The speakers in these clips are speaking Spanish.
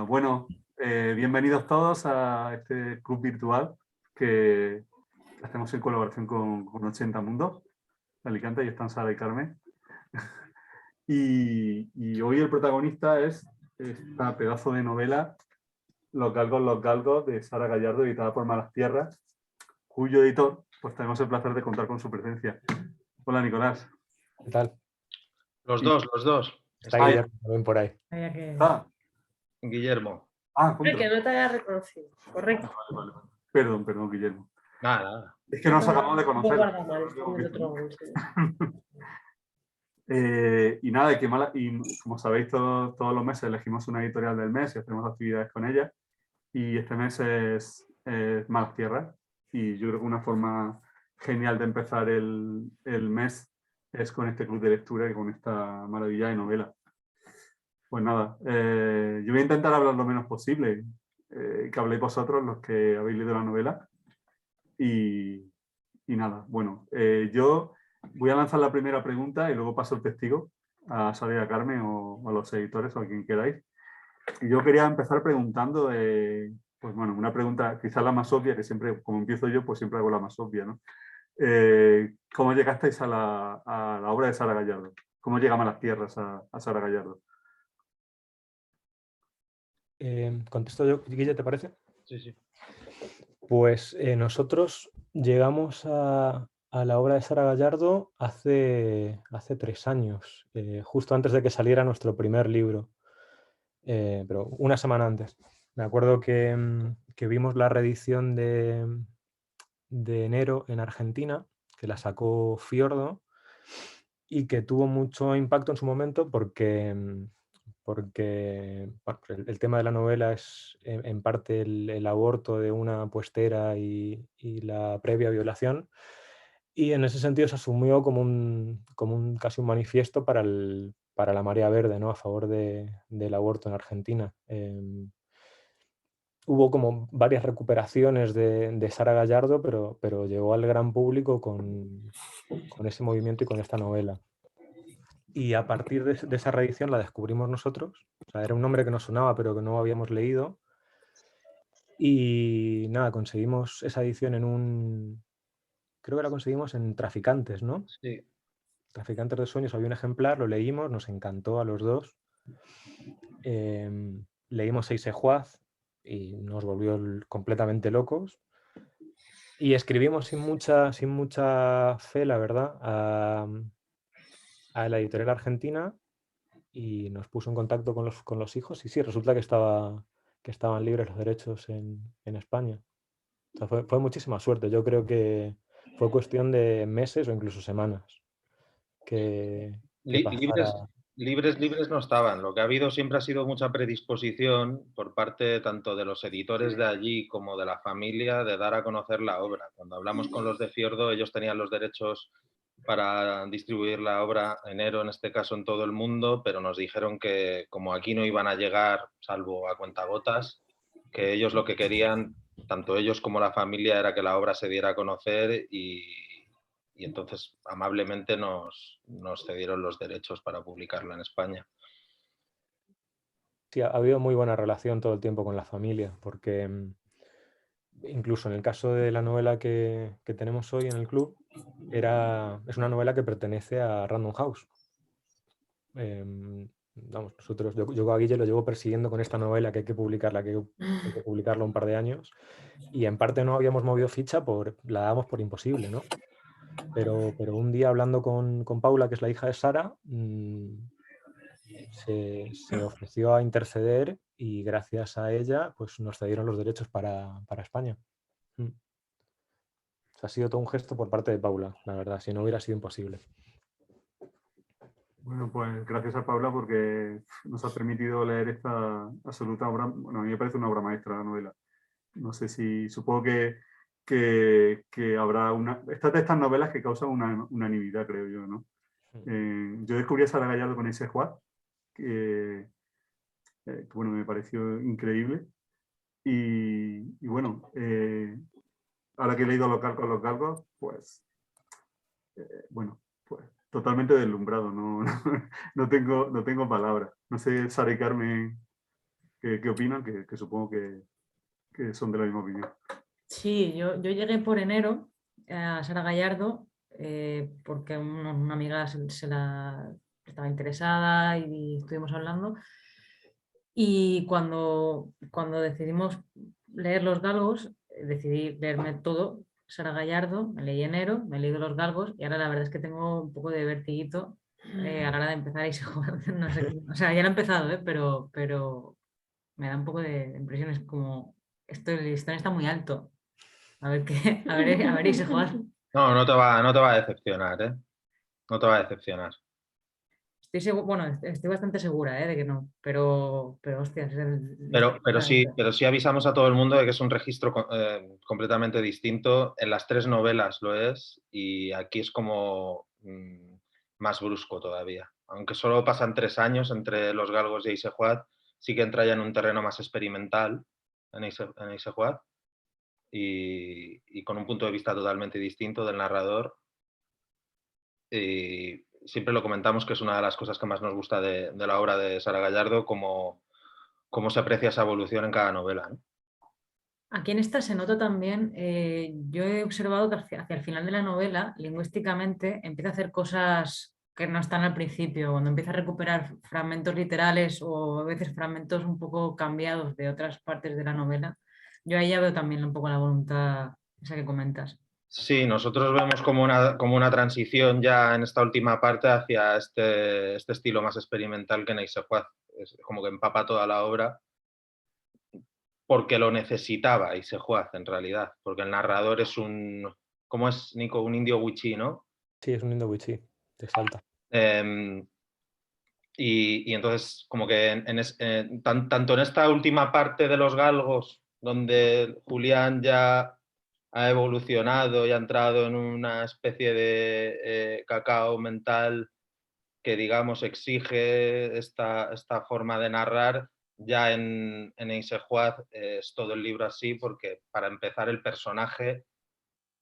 Bueno, bienvenidos todos a este club virtual que hacemos en colaboración con 80 Mundos de Alicante, y están Sara y Carmen. Y hoy el protagonista es esta pedazo de novela, Los Galgos, de Sara Gallardo, editada por Malas Tierras, cuyo editor, pues tenemos el placer de contar con su presencia. Hola, Nicolás. ¿Qué tal? Los dos. Está Guillermo también por ahí. Guillermo. Que no te haya reconocido, correcto. Vale. Perdón, Guillermo. Nada. Es que nos acabamos de conocer. Y nada, y como sabéis, todos los meses elegimos una editorial del mes y hacemos actividades con ella. Y este mes es Malas Tierras. Y yo creo que una forma genial de empezar el mes es con este club de lectura y con esta maravilla de novela. Pues nada, yo voy a intentar hablar lo menos posible, que habléis vosotros, los que habéis leído la novela. Y nada, bueno, yo voy a lanzar la primera pregunta y luego paso el testigo a Sara y a Carmen o a los editores o a quien queráis. Y yo quería empezar preguntando, pues bueno, una pregunta quizás la más obvia, que siempre, como empiezo yo, pues siempre hago la más obvia, ¿no? ¿Cómo llegasteis a la obra de Sara Gallardo? ¿Cómo llega Malas Tierras a Sara Gallardo? ¿Contesto yo, Guille, te parece? Sí. Pues nosotros llegamos a la obra de Sara Gallardo hace 3 años, justo antes de que saliera nuestro primer libro, pero una semana antes. Me acuerdo que vimos la reedición de enero en Argentina, que la sacó Fiordo, y que tuvo mucho impacto en su momento porque bueno, el tema de la novela es en parte el aborto de una puestera y la previa violación, y en ese sentido se asumió como casi un manifiesto para la marea verde, ¿no? A favor del aborto en Argentina. Hubo como varias recuperaciones de Sara Gallardo, pero llegó al gran público con ese movimiento y con esta novela. Y a partir de esa reedición la descubrimos nosotros. O sea, era un nombre que nos sonaba, pero que no habíamos leído. Y nada, conseguimos esa edición creo que la conseguimos en Traficantes, ¿no? Sí. Traficantes de Sueños, había un ejemplar, lo leímos, nos encantó a los dos. Leímos Seisejuaz y nos volvió completamente locos. Y escribimos sin mucha fe, la verdad, a la editorial argentina, y nos puso en contacto con los hijos, y sí, resulta que estaban libres los derechos en España. O sea, fue muchísima suerte. Yo creo que fue cuestión de meses o incluso semanas que pasara. Libres no estaban. Lo que ha habido siempre ha sido mucha predisposición por parte tanto de los editores de allí como de la familia de dar a conocer la obra. Cuando hablamos con los de Fiordo, ellos tenían los derechos para distribuir la obra enero, en este caso en todo el mundo, pero nos dijeron que como aquí no iban a llegar, salvo a cuentagotas, que ellos lo que querían, tanto ellos como la familia, era que la obra se diera a conocer y entonces amablemente nos cedieron los derechos para publicarla en España. Sí, ha habido muy buena relación todo el tiempo con la familia, porque incluso en el caso de la novela que tenemos hoy en el club, es una novela que pertenece a Random House. Vamos, yo a Guille lo llevo persiguiendo con esta novela, que hay que publicarla, que hay que publicarla un par de años, y en parte no habíamos movido ficha, la dábamos por imposible, ¿no? Pero un día hablando con Paula, que es la hija de Sara, se ofreció a interceder, y gracias a ella pues nos cedieron los derechos para España. O sea, ha sido todo un gesto por parte de Paula, la verdad, si no hubiera sido imposible. Bueno, pues gracias a Paula, porque nos ha permitido leer esta absoluta obra. Bueno, a mí me parece una obra maestra la novela. No sé si, supongo que habrá estas novelas que causan una unanimidad, creo yo, ¿no? Yo descubrí a Sara Gallardo con ese Juan, que bueno, me pareció increíble. Y bueno, ahora que he leído Los Galgos, pues bueno, pues totalmente deslumbrado, no tengo palabras. No sé, Sara y Carmen, ¿qué opinan? Que supongo que son de la misma opinión. Sí, yo llegué por enero a Sara Gallardo porque una amiga estaba interesada y estuvimos hablando. Y cuando decidimos leer Los Galgos, decidí leerme todo, Sara Gallardo, me leí enero, me he leído Los Galgos y ahora la verdad es que tengo un poco de vertiguito a la hora de empezar y no sé, o sea, ya lo he empezado, pero me da un poco de impresiones como el listón está muy alto. A ver qué, a ver y se jugar. No, no te va a decepcionar, ¿eh? No te va a decepcionar. Estoy bastante segura de que no, pero hostias, Pero sí avisamos a todo el mundo de que es un registro completamente distinto. En las 3 novelas lo es y aquí es como más brusco todavía. Aunque solo pasan 3 años entre Los Galgos y Eisejuad, sí que entra ya en un terreno más experimental en Eisejuad y con un punto de vista totalmente distinto del narrador. Y siempre lo comentamos que es una de las cosas que más nos gusta de la obra de Sara Gallardo, cómo se aprecia esa evolución en cada novela, ¿no? Aquí en esta se nota también, yo he observado que hacia el final de la novela, lingüísticamente, empieza a hacer cosas que no están al principio, cuando empieza a recuperar fragmentos literales o a veces fragmentos un poco cambiados de otras partes de la novela. Yo ahí ya veo también un poco la voluntad esa que comentas. Sí, nosotros vemos como una transición ya en esta última parte hacia este estilo más experimental que en Eisejuad. Es como que empapa toda la obra porque lo necesitaba Eisejuad en realidad, porque el narrador es ¿cómo es, Nico? Un indio wichí, ¿no? Sí, es un indio wichí, de Salta. Y entonces, como que tanto en esta última parte de Los Galgos, donde Julián ya ha evolucionado y ha entrado en una especie de cacao mental que, digamos, exige esta forma de narrar, ya en Eisejuad es todo el libro así, porque para empezar el personaje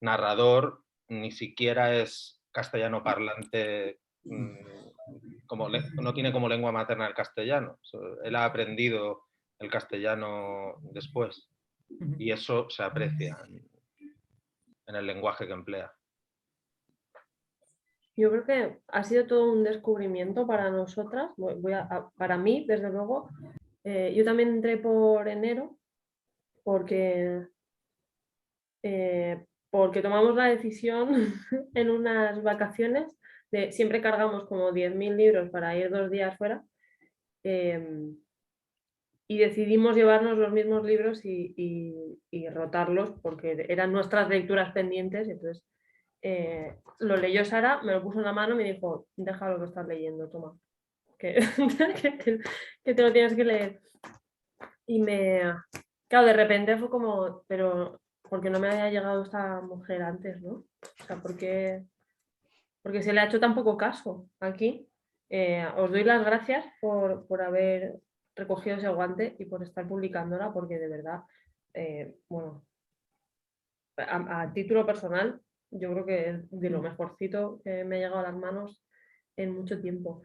narrador ni siquiera es castellano parlante, no tiene como lengua materna el castellano. Él ha aprendido el castellano después y eso se aprecia en el lenguaje que emplea. Yo creo que ha sido todo un descubrimiento para nosotras, para mí, desde luego. Yo también entré por enero porque tomamos la decisión en unas vacaciones de siempre cargamos como 10.000 libros para ir 2 días fuera y decidimos llevarnos los mismos libros y rotarlos porque eran nuestras lecturas pendientes. Entonces lo leyó Sara, me lo puso en la mano y me dijo, deja lo que estás leyendo, toma, que te lo tienes que leer. Y claro, de repente fue como, pero ¿por qué no me había llegado esta mujer antes, no? O sea, porque se le ha hecho tan poco caso aquí. Os doy las gracias por haber recogido ese guante y por estar publicándola, porque de verdad, bueno, a título personal, yo creo que es de lo mejorcito que me ha llegado a las manos en mucho tiempo.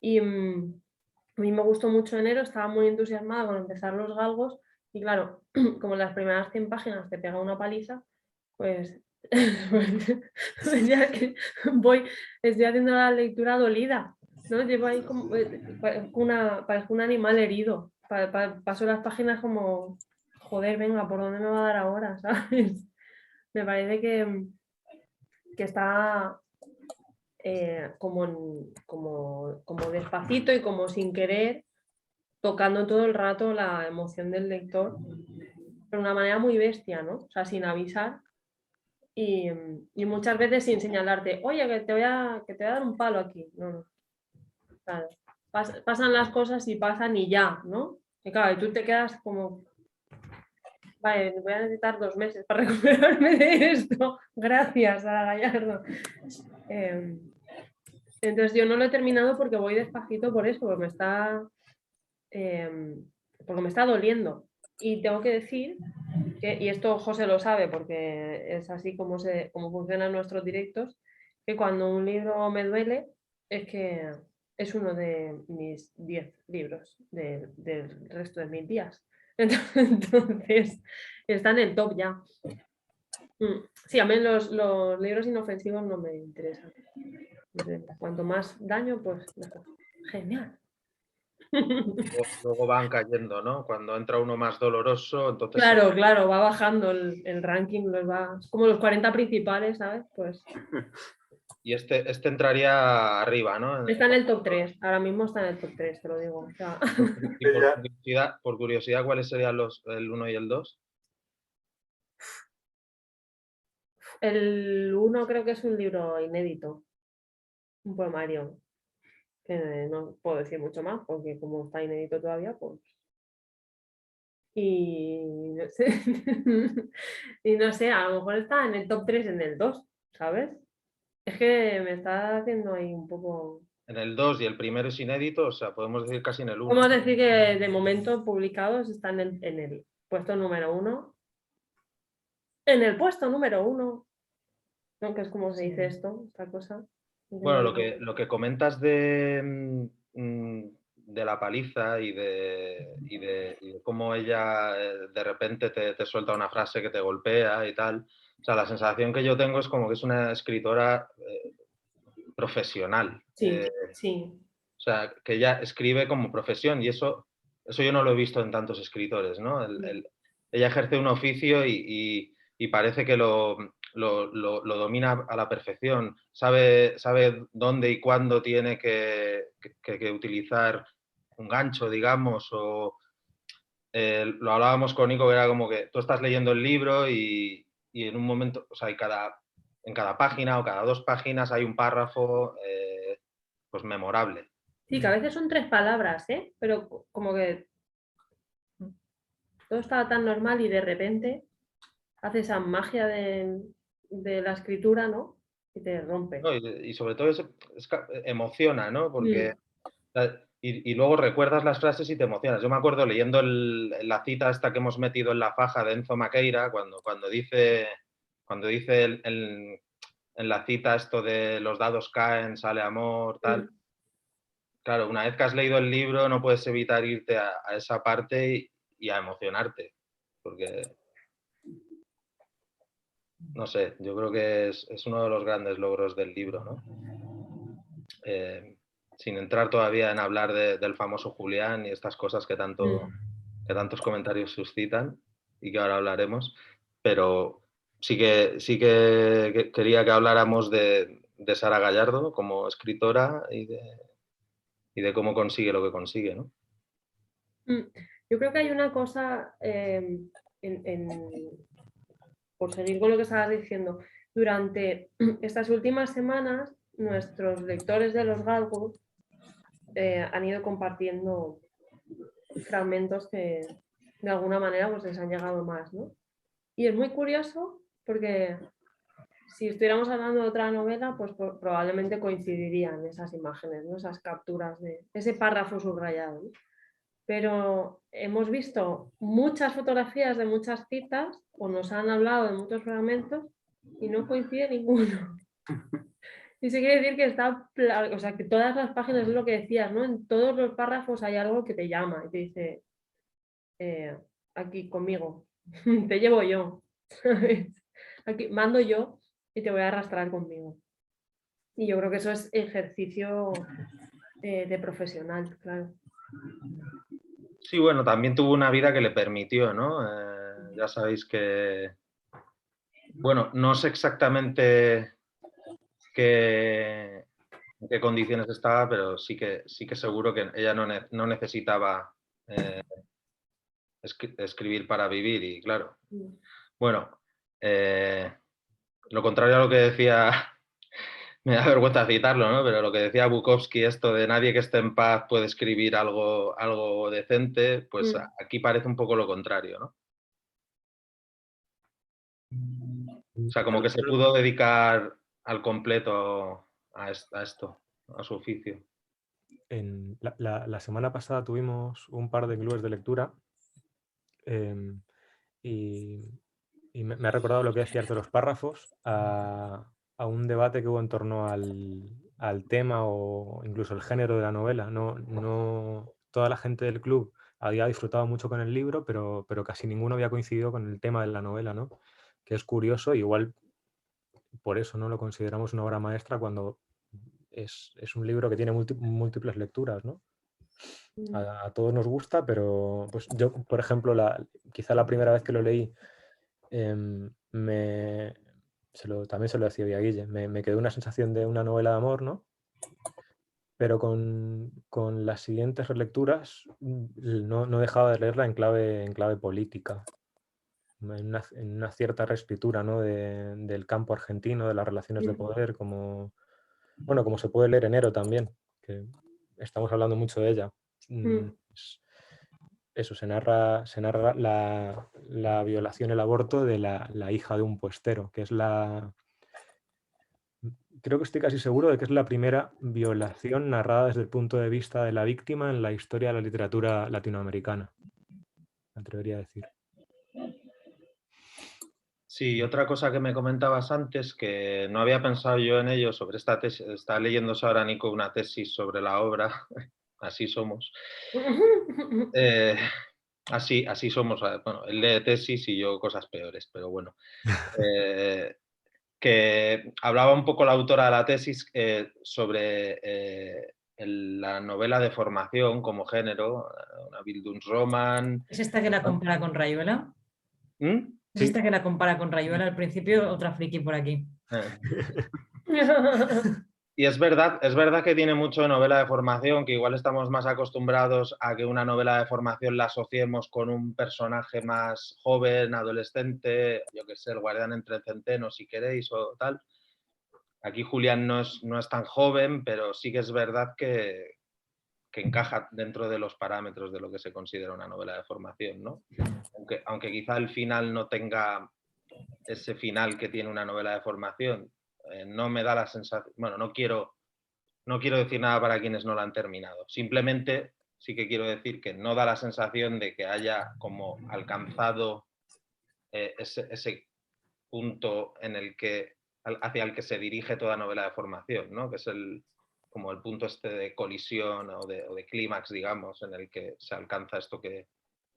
Y a mí me gustó mucho enero, estaba muy entusiasmada con empezar Los Galgos y claro, como en las primeras 100 páginas te pega una paliza, pues, pues ya que estoy haciendo la lectura dolida, ¿no? Llevo ahí como parezco un animal herido, paso las páginas como, joder, venga, ¿por dónde me va a dar ahora? ¿Sabes? Me parece que está como despacito y como sin querer, tocando todo el rato la emoción del lector, de una manera muy bestia, ¿no? O sea, sin avisar y muchas veces sin señalarte, oye, que te voy a dar un palo aquí. No, no. Claro. Pasan las cosas y pasan y ya, ¿no? Y claro, y tú te quedas como, vale, voy a necesitar 2 meses para recuperarme de esto. Gracias, Sara Gallardo. Entonces yo no lo he terminado porque voy despacito por eso, porque me está doliendo. Y tengo que decir y esto José lo sabe porque es así como funcionan nuestros directos, que cuando un libro me duele, es que es uno de mis 10 libros del resto de mis días. Entonces, está en el top ya. Sí, a mí los libros inofensivos no me interesan. Cuanto más daño, pues mejor. Genial. Luego van cayendo, ¿no? Cuando entra uno más doloroso, entonces... Claro, claro, va bajando el ranking, como los 40 principales, ¿sabes? Pues Y este entraría arriba, ¿no? está en el top 3, ahora mismo está en el top 3, te lo digo. O sea, Y por curiosidad, ¿cuáles serían el 1 y el 2? el 1 creo que es un libro inédito, un poemario, que no puedo decir mucho más, porque como está inédito todavía, pues... Y no sé, y no sé, a lo mejor está en el top 3 en el 2, ¿sabes? Es que me está haciendo ahí un poco... En el 2 y el primero es inédito, o sea, podemos decir casi en el 1. Podemos decir que de momento publicados están en el puesto número 1. En el puesto número 1, ¿no? Que es como se dice esto, esta cosa. Bueno, lo que comentas de la paliza y de cómo ella de repente te suelta una frase que te golpea y tal. O sea, la sensación que yo tengo es como que es una escritora profesional. Sí, sí. O sea, que ella escribe como profesión y eso yo no lo he visto en tantos escritores, ¿no? Ella ejerce un oficio y parece que lo domina a la perfección. Sabe dónde y cuándo tiene que utilizar un gancho, digamos, o lo hablábamos con Nico, que era como que tú estás leyendo el libro y en un momento, o sea, en cada página o cada 2 páginas hay un párrafo pues memorable. Sí, que a veces son 3 palabras, ¿eh? Pero como que todo estaba tan normal y de repente hace esa magia de la escritura, ¿no? Y te rompe. No, y sobre todo emociona, ¿no? Porque y luego recuerdas las frases y te emocionas. Yo me acuerdo leyendo la cita esta que hemos metido en la faja de Enzo Maqueira, cuando dice en la cita esto de los dados caen, sale amor, tal. Claro, una vez que has leído el libro no puedes evitar irte a esa parte y a emocionarte, porque, no sé, yo creo que es uno de los grandes logros del libro, ¿no? Sin entrar todavía en hablar del famoso Julián y estas cosas que tantos comentarios suscitan y que ahora hablaremos, pero sí que quería que habláramos de Sara Gallardo como escritora y de cómo consigue lo que consigue, ¿no? Yo creo que hay una cosa, por seguir con lo que estabas diciendo, durante estas últimas semanas nuestros lectores de los Galgos han ido compartiendo fragmentos que de alguna manera pues, les han llegado más, ¿no? Y es muy curioso porque si estuviéramos hablando de otra novela, pues probablemente coincidirían esas imágenes, ¿no? Esas capturas de ese párrafo subrayado, ¿no? Pero hemos visto muchas fotografías de muchas citas o nos han hablado de muchos fragmentos y no coincide ninguno. Y eso quiere decir que o sea, que todas las páginas es lo que decías, ¿no? En todos los párrafos hay algo que te llama y te dice, aquí conmigo, te llevo yo, ¿sabes? Aquí mando yo y te voy a arrastrar conmigo. Y yo creo que eso es ejercicio de profesional, claro. Sí, bueno, también tuvo una vida que le permitió, ¿no? Ya sabéis que, bueno, no sé exactamente en qué condiciones estaba, pero sí que seguro que ella no necesitaba escribir para vivir y claro. Bueno, lo contrario a lo que decía, me da vergüenza citarlo, ¿no? Pero lo que decía Bukowski, esto de nadie que esté en paz puede escribir algo decente, pues aquí parece un poco lo contrario, ¿no? O sea, como que se pudo dedicar al completo a esto, a su oficio. La semana pasada tuvimos un par de clubes de lectura y me ha recordado lo que decías de los párrafos a un debate que hubo en torno al al tema o incluso el género de la novela. Toda la gente del club había disfrutado mucho con el libro, pero casi ninguno había coincidido con el tema de la novela, ¿no? Que es curioso, igual por eso no lo consideramos una obra maestra cuando es un libro que tiene múltiples lecturas, ¿no? A todos nos gusta, pero pues yo, por ejemplo, quizá la primera vez que lo leí, también se lo decía a Guille, me quedó una sensación de una novela de amor, ¿no? Pero con las siguientes relecturas no dejaba de leerla en clave política, en una cierta reescritura, ¿no? del campo argentino, de las relaciones de poder, como se puede leer en Ero también, que estamos hablando mucho de ella. Eso, se narra la violación, el aborto de la hija de un puestero, que es creo que estoy casi seguro de que es la primera violación narrada desde el punto de vista de la víctima en la historia de la literatura latinoamericana, me atrevería a decir. Sí, otra cosa que me comentabas antes, que no había pensado yo en ello, sobre esta tesis, está leyéndose ahora Nico una tesis sobre la obra, así somos. Así somos, bueno, él lee tesis y yo cosas peores, pero bueno. Que hablaba un poco la autora de la tesis sobre la novela de formación como género, una Bildungsroman. ¿Es esta que la compara con Rayuela? ¿Mm? ¿Es esta que la compara con Rayuela al principio? Otra friki por aquí. Y es verdad que tiene mucho de novela de formación, que igual estamos más acostumbrados a que una novela de formación la asociemos con un personaje más joven, adolescente, yo que sé, el guardián entre el centeno, si queréis, o tal. Aquí Julián no es tan joven, pero sí que es verdad que encaja dentro de los parámetros de lo que se considera una novela de formación, ¿no? Aunque quizá el final no tenga ese final que tiene una novela de formación, no me da la sensación, bueno, no quiero decir nada para quienes no la han terminado, simplemente sí que quiero decir que no da la sensación de que haya como alcanzado ese punto en el que, hacia el que se dirige toda novela de formación, ¿no? Que es como el punto este de colisión o de clímax, digamos, en el que se alcanza esto que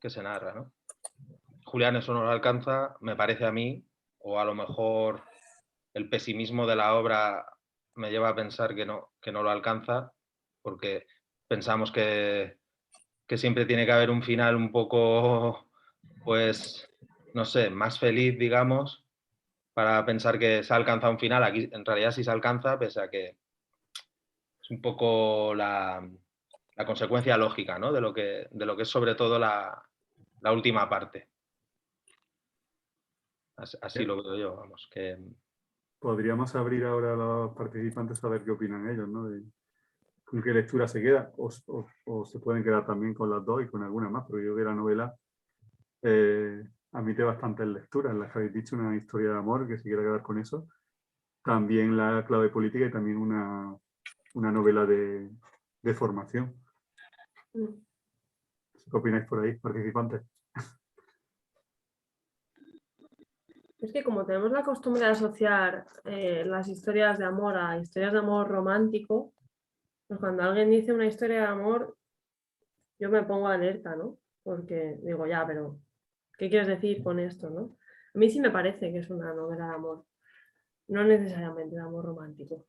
se narra, ¿no? Julián eso no lo alcanza, me parece a mí, o a lo mejor el pesimismo de la obra me lleva a pensar que no lo alcanza, porque pensamos que siempre tiene que haber un final un poco, pues, no sé, más feliz, digamos, para pensar que se ha alcanzado un final. Aquí en realidad sí se alcanza, pese a que es un poco la consecuencia lógica, ¿no? de lo que es sobre todo la última parte. Así lo veo yo, vamos. Podríamos abrir ahora a los participantes a ver qué opinan ellos, ¿no? Con qué lectura se queda, o se pueden quedar también con las dos y con alguna más, pero yo creo que la novela admite bastantes lecturas, en las que habéis dicho una historia de amor, que se quiera quedar con eso, también la clave política y también una novela de formación. ¿Qué opináis por ahí, participantes? Es que como tenemos la costumbre de asociar las historias de amor a historias de amor romántico, pues cuando alguien dice una historia de amor, yo me pongo alerta, ¿no? Porque digo, ya, pero ¿qué quieres decir con esto, no? A mí sí me parece que es una novela de amor, no necesariamente de amor romántico.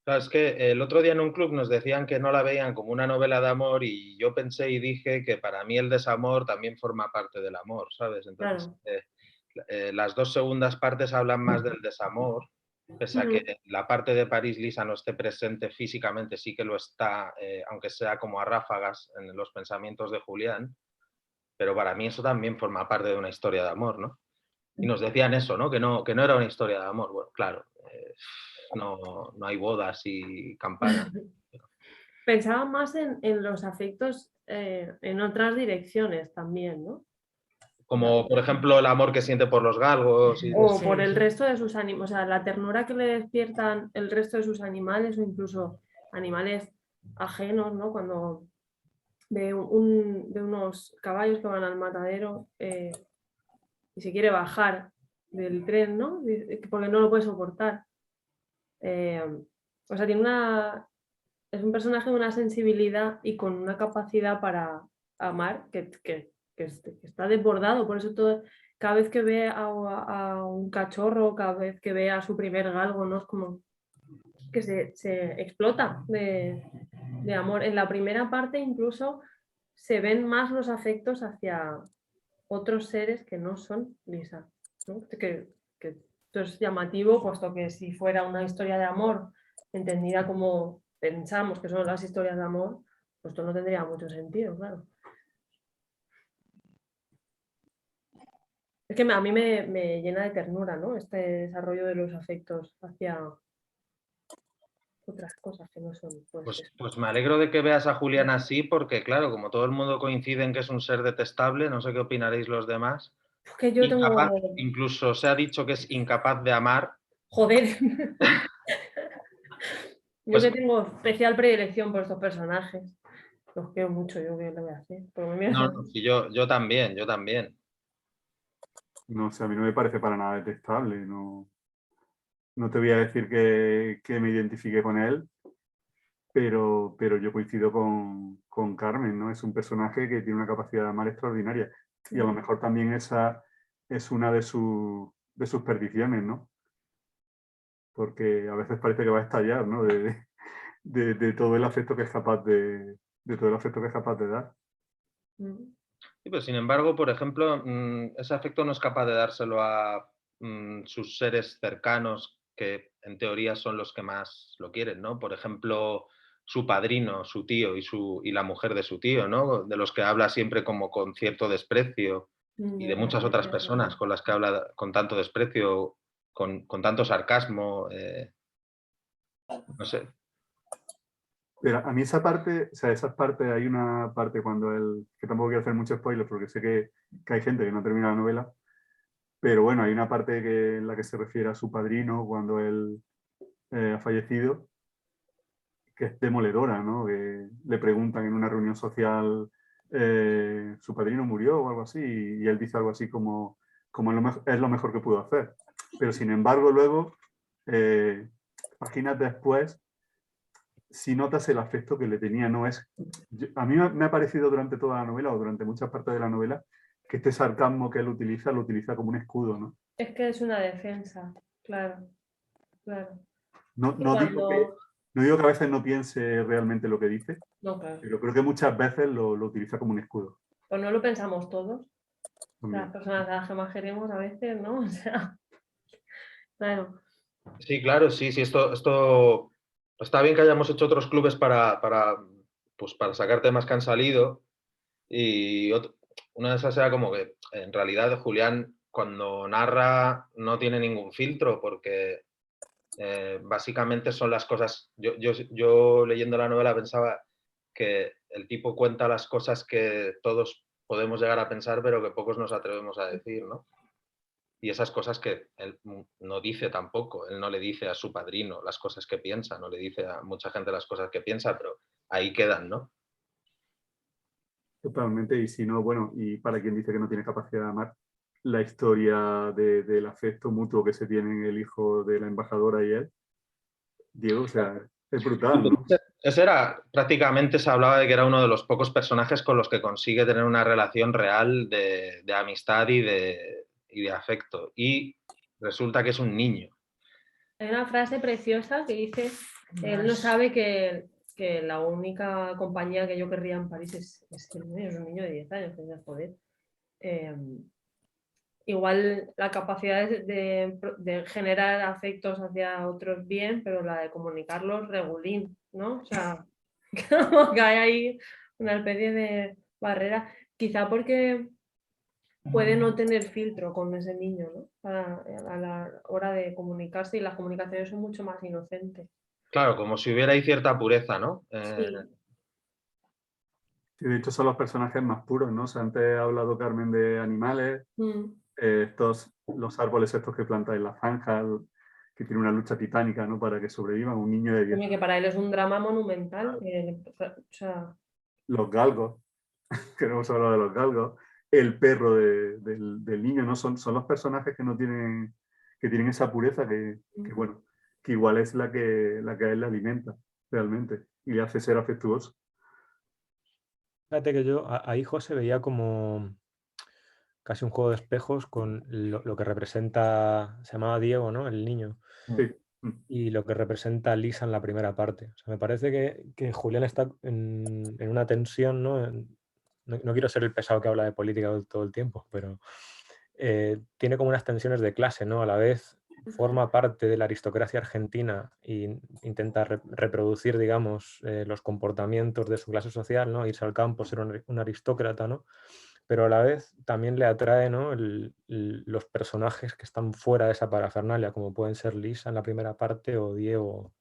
Claro, es que el otro día en un club nos decían que no la veían como una novela de amor y yo pensé y dije que para mí el desamor también forma parte del amor, ¿sabes? Entonces, claro. Las dos segundas partes hablan más del desamor, pese a que la parte de París Lisa no esté presente físicamente, sí que lo está, aunque sea como a ráfagas en los pensamientos de Julián, pero para mí eso también forma parte de una historia de amor, ¿no? Y nos decían eso, ¿no? Que no era una historia de amor. Bueno, claro, no hay bodas y campanas. Pensaba más en los afectos en otras direcciones también, ¿no? Como, por ejemplo, el amor que siente por los galgos. O por el resto de sus animales, o sea, la ternura que le despiertan el resto de sus animales o incluso animales ajenos, ¿no? Cuando ve unos caballos que van al matadero y se quiere bajar del tren, ¿no? Porque no lo puede soportar. O sea, es un personaje de una sensibilidad y con una capacidad para amar que está desbordado. Por eso cada vez que ve a un cachorro, cada vez que ve a su primer galgo, ¿no? Es como que se explota de amor. En la primera parte incluso se ven más los afectos hacia otros seres que no son Lisa, ¿no? Que esto es llamativo, puesto que si fuera una historia de amor entendida como pensamos que son las historias de amor, pues esto no tendría mucho sentido, claro. Es que a mí me llena de ternura, ¿no? Este desarrollo de los afectos hacia otras cosas que no son. Pues me alegro de que veas a Julián así, porque claro, como todo el mundo coincide en que es un ser detestable, no sé qué opinaréis los demás. Es que yo Incapaz, tengo... incluso se ha dicho que es incapaz de amar. Joder. Yo Pues, que tengo especial predilección por estos personajes. Los quiero mucho, yo que lo voy a hacer. no, sí, yo también, yo también. No sé, a mí no me parece para nada detestable. No, no te voy a decir que me identifique con él, pero yo coincido con Carmen, ¿no? Es un personaje que tiene una capacidad de amar extraordinaria. Y a lo mejor también esa es una de sus perdiciones, ¿no? Porque a veces parece que va a estallar, ¿no? De todo el afecto que es capaz de todo el afecto que es capaz de dar. Sí, pero sin embargo, por ejemplo, ese afecto no es capaz de dárselo a sus seres cercanos, que en teoría son los que más lo quieren, ¿no? Por ejemplo, su padrino, su tío y la mujer de su tío, ¿no? De los que habla siempre como con cierto desprecio, y de muchas otras personas con las que habla con tanto desprecio, con tanto sarcasmo, no sé. Pero a mí esa parte, o sea, esas partes, hay una parte cuando él, que tampoco quiero hacer mucho spoiler porque sé que hay gente que no termina la novela, pero bueno, hay una parte en la que se refiere a su padrino cuando él ha fallecido, que es demoledora, ¿no? Que le preguntan en una reunión social, su padrino murió o algo así, y él dice algo así como es lo mejor que pudo hacer. Pero sin embargo, luego, páginas después, si notas el afecto que le tenía, no es... A mí me ha parecido durante toda la novela o durante muchas partes de la novela que este sarcasmo que él utiliza lo utiliza como un escudo, ¿no? Es que es una defensa, claro, claro. No, Cuando... no digo que a veces no piense realmente lo que dice, No, claro. pero creo que muchas veces lo utiliza como un escudo. Pues no lo pensamos todos. También. Las personas a las que más queremos a veces, ¿no? O sea, claro. Sí, claro, sí, esto está bien que hayamos hecho otros clubes pues para sacar temas que han salido. Y una de esas era como que en realidad Julián cuando narra no tiene ningún filtro porque básicamente son las cosas, yo leyendo la novela pensaba que el tipo cuenta las cosas que todos podemos llegar a pensar pero que pocos nos atrevemos a decir, ¿no? Y esas cosas que él no dice tampoco, él no le dice a su padrino las cosas que piensa, no le dice a mucha gente las cosas que piensa, pero ahí quedan, ¿no? Totalmente, y si no, bueno, y para quien dice que no tiene capacidad de amar, la historia del afecto mutuo que se tienen el hijo de la embajadora y él, Diego, o sea, es brutal, ¿no? Ese era, prácticamente se hablaba de que era uno de los pocos personajes con los que consigue tener una relación real de amistad y de afecto. Y resulta que es un niño. Hay una frase preciosa que dice, él no sabe que la única compañía que yo querría en París es un niño de 10 años, que es joder. Igual la capacidad de generar afectos hacia otros bien, pero la de comunicarlos regulín, ¿no? O sea, como que hay ahí una especie de barrera, quizá porque puede no tener filtro con ese niño, ¿no? A la hora de comunicarse, y las comunicaciones son mucho más inocentes. Claro, como si hubiera ahí cierta pureza, ¿no? Sí. Sí, de hecho son los personajes más puros, ¿no? O sea, antes ha hablado Carmen de animales, los árboles estos que planta en la zanja, que tiene una lucha titánica, ¿no? Para que sobrevivan, un niño de 10 años. Que para él es un drama monumental. O sea... Los galgos, que no hemos hablado de los galgos, el perro del niño, ¿no? Son los personajes que no tienen, que tienen esa pureza bueno, que igual es la que a él le alimenta realmente y le hace ser afectuoso. Fíjate que yo a Hijo se veía como casi un juego de espejos con lo que representa, se llamaba Diego, ¿no? El niño. Sí. Y lo que representa Lisa en la primera parte. O sea, me parece que Julián está en una tensión, ¿no? No quiero ser el pesado que habla de política todo el tiempo, pero tiene como unas tensiones de clase, ¿no? A la vez forma parte de la aristocracia argentina e intenta reproducir, digamos, los comportamientos de su clase social, ¿no? Irse al campo, ser un aristócrata, ¿no? Pero a la vez también le atrae, ¿no? los personajes que están fuera de esa parafernalia, como pueden ser Lisa en la primera parte o Diego.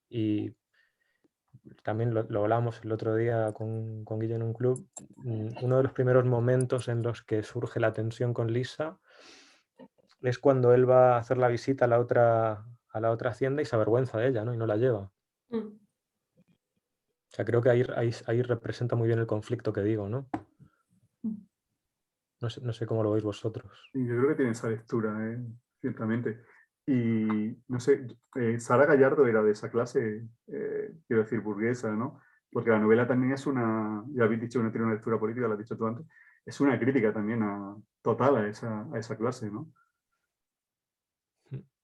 Y también lo hablábamos el otro día con Guille en un club. Uno de los primeros momentos en los que surge la tensión con Lisa es cuando él va a hacer la visita a la otra hacienda y se avergüenza de ella, ¿no? Y no la lleva. O sea, creo que ahí representa muy bien el conflicto que digo, ¿no? No sé cómo lo veis vosotros. Sí, yo creo que tiene esa lectura, ciertamente. Y no sé, Sara Gallardo era de esa clase, quiero decir, burguesa, ¿no? Porque la novela también es una, ya habéis dicho que no tiene una lectura política, lo has dicho tú antes, es una crítica también total a esa clase, ¿no?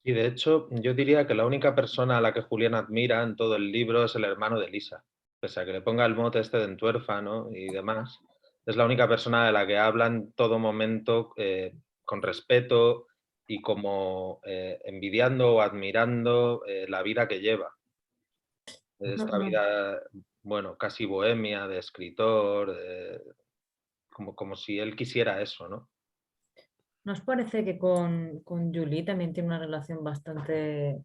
Y de hecho, yo diría que la única persona a la que Julián admira en todo el libro es el hermano de Lisa. Pese a que le ponga el mote este de entuérfano y demás, es la única persona de la que habla en todo momento con respeto y como envidiando o admirando la vida que lleva. Esta vida, bueno, casi bohemia, de escritor, como si él quisiera eso, ¿no? ¿Nos parece que con Julie también tiene una relación bastante...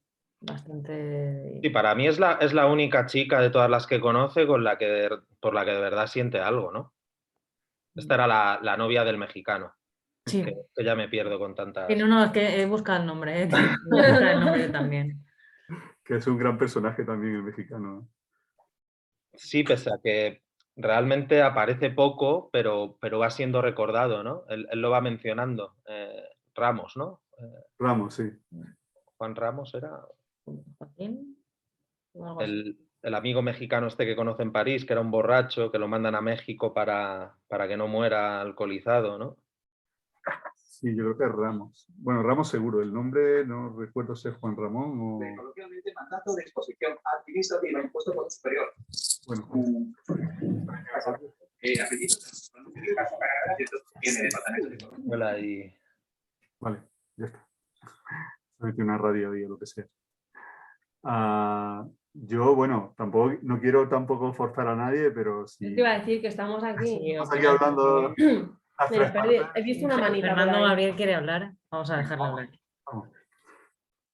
Sí, para mí es la única chica de todas las que conoce por la que de verdad siente algo, ¿no? Esta era la novia del mexicano. Sí. Que ya me pierdo con tantas... Sí, no, es que he buscado el nombre, he buscado el nombre también. Que es un gran personaje también el mexicano, ¿no? Sí, pese a que realmente aparece poco, pero va siendo recordado, ¿no? Él lo va mencionando. Ramos, ¿no? Ramos, sí. Juan Ramos era... ¿Joaquín? O algo así. El amigo mexicano este que conoce en París, que era un borracho, que lo mandan a México para que no muera alcoholizado, ¿no? Sí, yo creo que es Ramos. Bueno, Ramos seguro, el nombre no recuerdo si es Juan Ramón o... Coloquialmente, mandato de exposición administrativa impuesto por un superior. Bueno, Hola, y... vale, ya está. Se metió una radio o lo que sea. Yo, bueno, tampoco, no quiero tampoco forzar a nadie, pero sí. Yo te iba a decir que estamos aquí. Estamos aquí hablando. Mira, he visto una manita. Fernando por ahí. Gabriel quiere hablar. Vamos a dejarlo hablar. Vamos.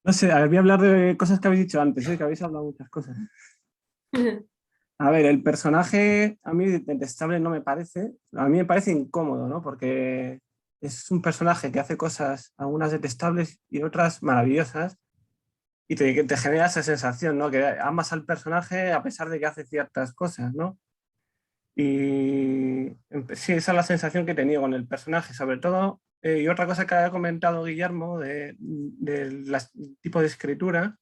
No sé, a ver, voy a hablar de cosas que habéis dicho antes, que habéis hablado muchas cosas. A ver, el personaje a mí detestable no me parece, a mí me parece incómodo, ¿no? Porque es un personaje que hace cosas, algunas detestables y otras maravillosas, y te genera esa sensación, ¿no? Que amas al personaje a pesar de que hace ciertas cosas, ¿no? Y sí, esa es la sensación que he tenido con el personaje, sobre todo, y otra cosa que ha comentado Guillermo del tipo de escritura,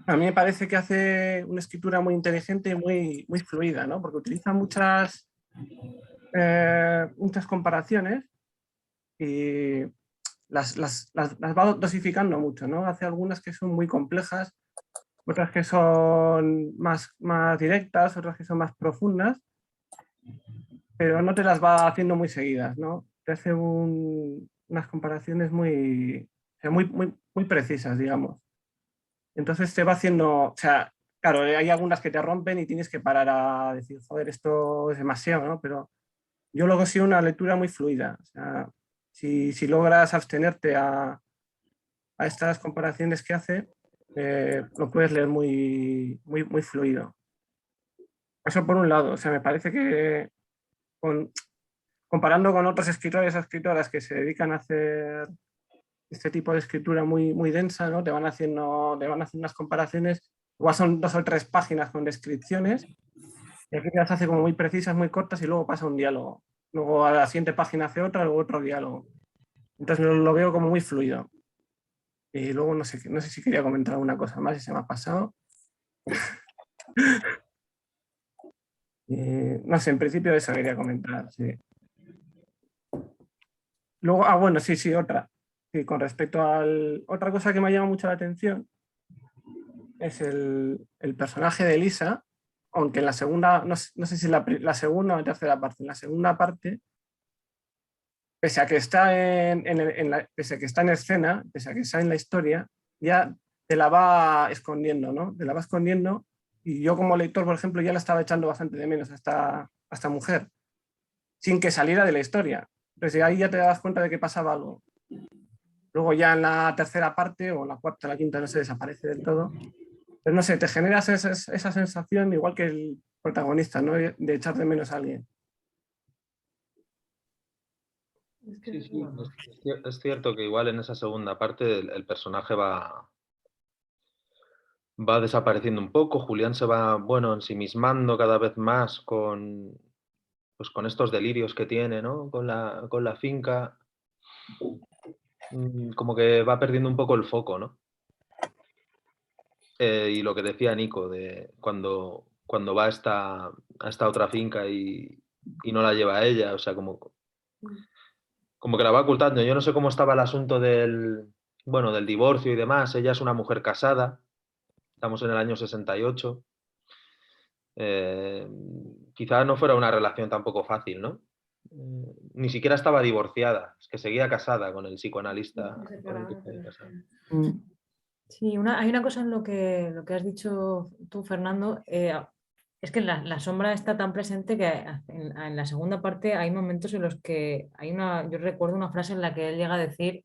a mí me parece que hace una escritura muy inteligente y muy fluida, ¿no? Porque utiliza muchas comparaciones y las va dosificando mucho, ¿no? Hace algunas que son muy complejas, otras que son más directas, otras que son más profundas, pero no te las va haciendo muy seguidas, ¿no? Te hace unas comparaciones muy precisas, digamos. Entonces te va haciendo, o sea, claro, hay algunas que te rompen y tienes que parar a decir, joder, esto es demasiado, ¿no? Pero yo luego sí una lectura muy fluida. O sea, si logras abstenerte a estas comparaciones que hace, lo puedes leer muy fluido. Eso por un lado, o sea, me parece que comparando con otros escritores o escritoras que se dedican a hacer este tipo de escritura muy densa, ¿no? Te van haciendo unas comparaciones, igual son 2 o 3 páginas con descripciones, y aquí las hace como muy precisas, muy cortas, y luego pasa un diálogo. Luego a la siguiente página hace otra, luego otro diálogo. Entonces lo veo como muy fluido. Y luego no sé si quería comentar alguna cosa más y se me ha pasado. No sé, en principio eso quería comentar, sí. Luego, bueno, sí, otra. Sí, con respecto al... Otra cosa que me ha llamado mucho la atención es el personaje de Elisa, aunque en la segunda, no sé si la segunda o la tercera parte, en la segunda parte, pese a que está pese a que está en escena, pese a que está en la historia, ya te la va escondiendo, ¿no? Te la va escondiendo y yo como lector, por ejemplo, ya la estaba echando bastante de menos a esta mujer, sin que saliera de la historia. Entonces ahí ya te das cuenta de que pasaba algo. Luego ya en la tercera parte, o la cuarta, la quinta, no se desaparece del todo. Pero no sé, te generas esa sensación igual que el protagonista, ¿no? De echar de menos a alguien. Sí, es cierto que igual en esa segunda parte el personaje va desapareciendo un poco. Julián se va, bueno, ensimismando cada vez más con estos delirios que tiene, ¿no? Con la finca. Como que va perdiendo un poco el foco, ¿no? Y lo que decía Nico, de cuando va a esta otra finca y no la lleva a ella, o sea, como que la va ocultando. Yo no sé cómo estaba el asunto del divorcio y demás. Ella es una mujer casada, estamos en el año 68. Quizá no fuera una relación tampoco fácil, ¿no? Ni siquiera estaba divorciada, es que seguía casada con el psicoanalista con el que estaba casada. Sí, hay una cosa en lo que has dicho tú, Fernando, es que la sombra está tan presente que en la segunda parte hay momentos en los que yo recuerdo una frase en la que él llega a decir,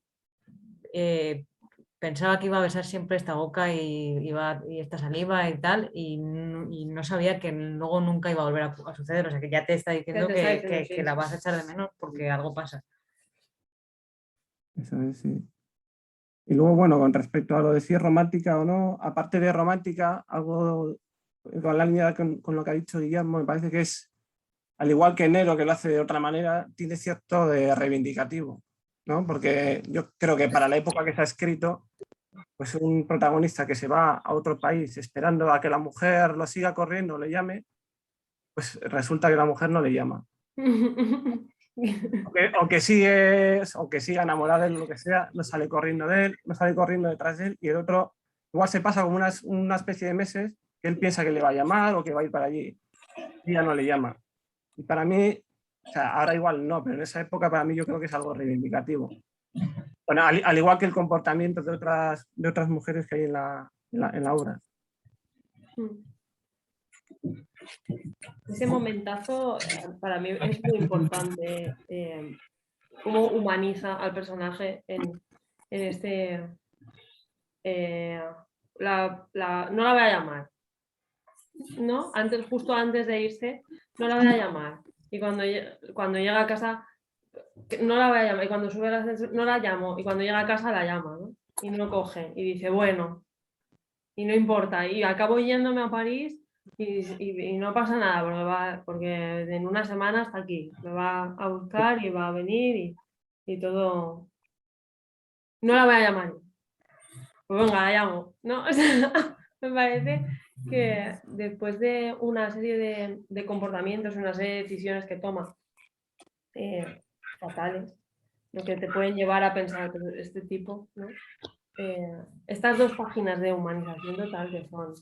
pensaba que iba a besar siempre esta boca y esta saliva y tal, y no sabía que luego nunca iba a volver a suceder, o sea que ya te está diciendo que la vas a echar de menos porque algo pasa. Eso es, sí. Y luego, bueno, con respecto a lo de si es romántica o no, aparte de romántica, algo con la línea con lo que ha dicho Guillermo, me parece que es, al igual que Nero, que lo hace de otra manera, tiene cierto de reivindicativo, ¿no? Porque yo creo que para la época que se ha escrito, pues un protagonista que se va a otro país esperando a que la mujer lo siga corriendo, le llame, pues resulta que la mujer no le llama. Aunque siga enamorada de él, lo que sea, no sale corriendo de él, no sale corriendo detrás de él, y el otro igual se pasa como una especie de meses que él piensa que le va a llamar o que va a ir para allí y ya no le llama. Y para mí, o sea, ahora igual no, pero en esa época para mí yo creo que es algo reivindicativo. Bueno, al igual que el comportamiento de otras mujeres que hay en la obra. Ese momentazo para mí es muy importante, cómo humaniza al personaje en este... no la voy a llamar, ¿no? Justo antes de irse, no la voy a llamar. Y cuando llega a casa, no la voy a llamar. Y cuando sube al ascensor, no la llamo. Y cuando llega a casa, la llama, ¿no? Y no coge. Y dice, bueno, y no importa. Y acabo yéndome a París y no pasa nada, porque en una semana está aquí. Me va a buscar y va a venir y todo. No la voy a llamar. Pues venga, la llamo, ¿no? O sea, me parece que después de una serie de comportamientos, una serie de decisiones que toma fatales, lo que te pueden llevar a pensar que este tipo, ¿no? Estas dos páginas de humanización total que son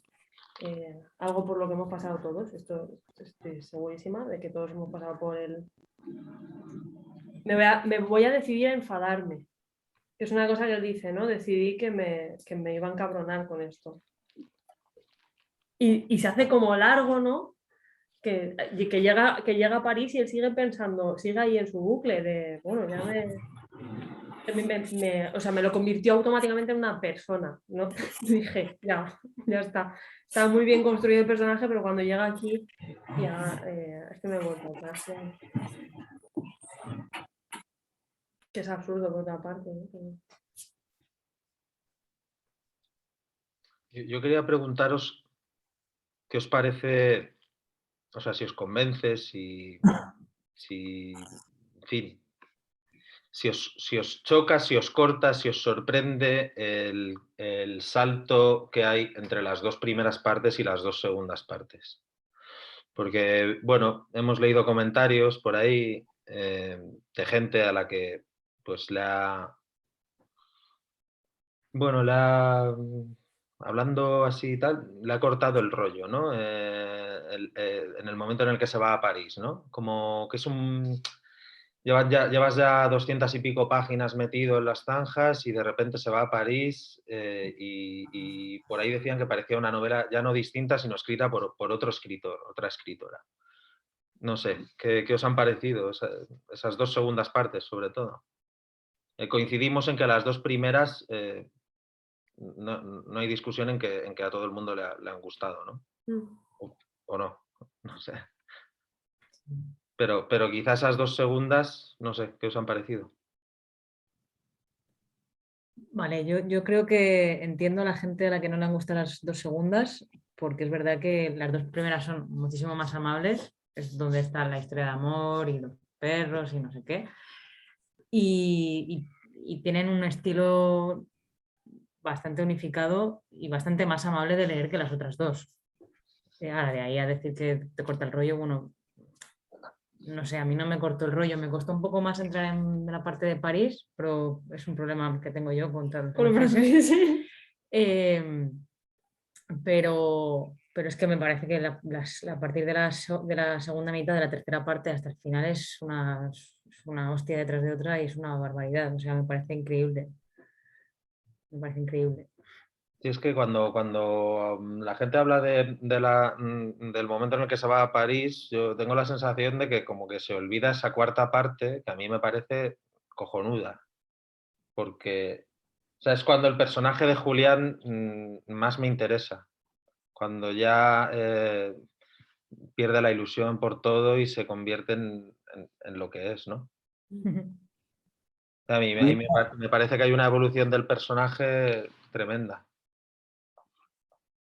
algo por lo que hemos pasado todos, esto estoy segurísima de que todos hemos pasado por el... Me voy a decidir a enfadarme, que es una cosa que él dice, ¿no? Decidí que me iba a encabronar con esto. Y se hace como largo, ¿no? Que llega a París y él sigue pensando, sigue ahí en su bucle de, bueno, ya o sea, me lo convirtió automáticamente en una persona, ¿no? Dije, ya está. Está muy bien construido el personaje, pero cuando llega aquí, ya es que me he vuelto atrás. Que es absurdo por otra parte, ¿no? Yo quería preguntaros qué os parece, o sea, si os convence, en fin, si os choca, si os corta, si os sorprende el salto que hay entre las dos primeras partes y las dos segundas partes. Porque, bueno, hemos leído comentarios por ahí de gente a la que pues hablando así y tal, le ha cortado el rollo, ¿no? En el momento en el que se va a París, ¿no? Como que es llevas ya 200 y pico páginas metido en las zanjas y de repente se va a París y por ahí decían que parecía una novela ya no distinta, sino escrita por otro escritor, otra escritora. No sé, ¿qué os han parecido esas dos segundas partes, sobre todo? Coincidimos en que las dos primeras no hay discusión en que a todo el mundo le han gustado, ¿no? O no, no sé. Pero quizás esas dos segundas, no sé, ¿qué os han parecido? Vale, yo creo que entiendo a la gente a la que no le han gustado las dos segundas, porque es verdad que las dos primeras son muchísimo más amables, es donde está la historia de amor y los perros y no sé qué, y tienen un estilo bastante unificado y bastante más amable de leer que las otras dos. Ahora, de ahí a decir que te corta el rollo, bueno, no sé, a mí no me cortó el rollo, me costó un poco más entrar en la parte de París, pero es un problema que tengo yo con todo Con los franceses. Pero es que me parece que a partir de la segunda mitad de la tercera parte hasta el final es una hostia detrás de otra y es una barbaridad, o sea, me parece increíble. Me parece increíble. Sí, es que cuando la gente habla del momento en el que se va a París, yo tengo la sensación de que como que se olvida esa cuarta parte que a mí me parece cojonuda. Porque, o sea, es cuando el personaje de Julián más me interesa. Cuando ya pierde la ilusión por todo y se convierte en lo que es, ¿no? A mí me parece que hay una evolución del personaje tremenda.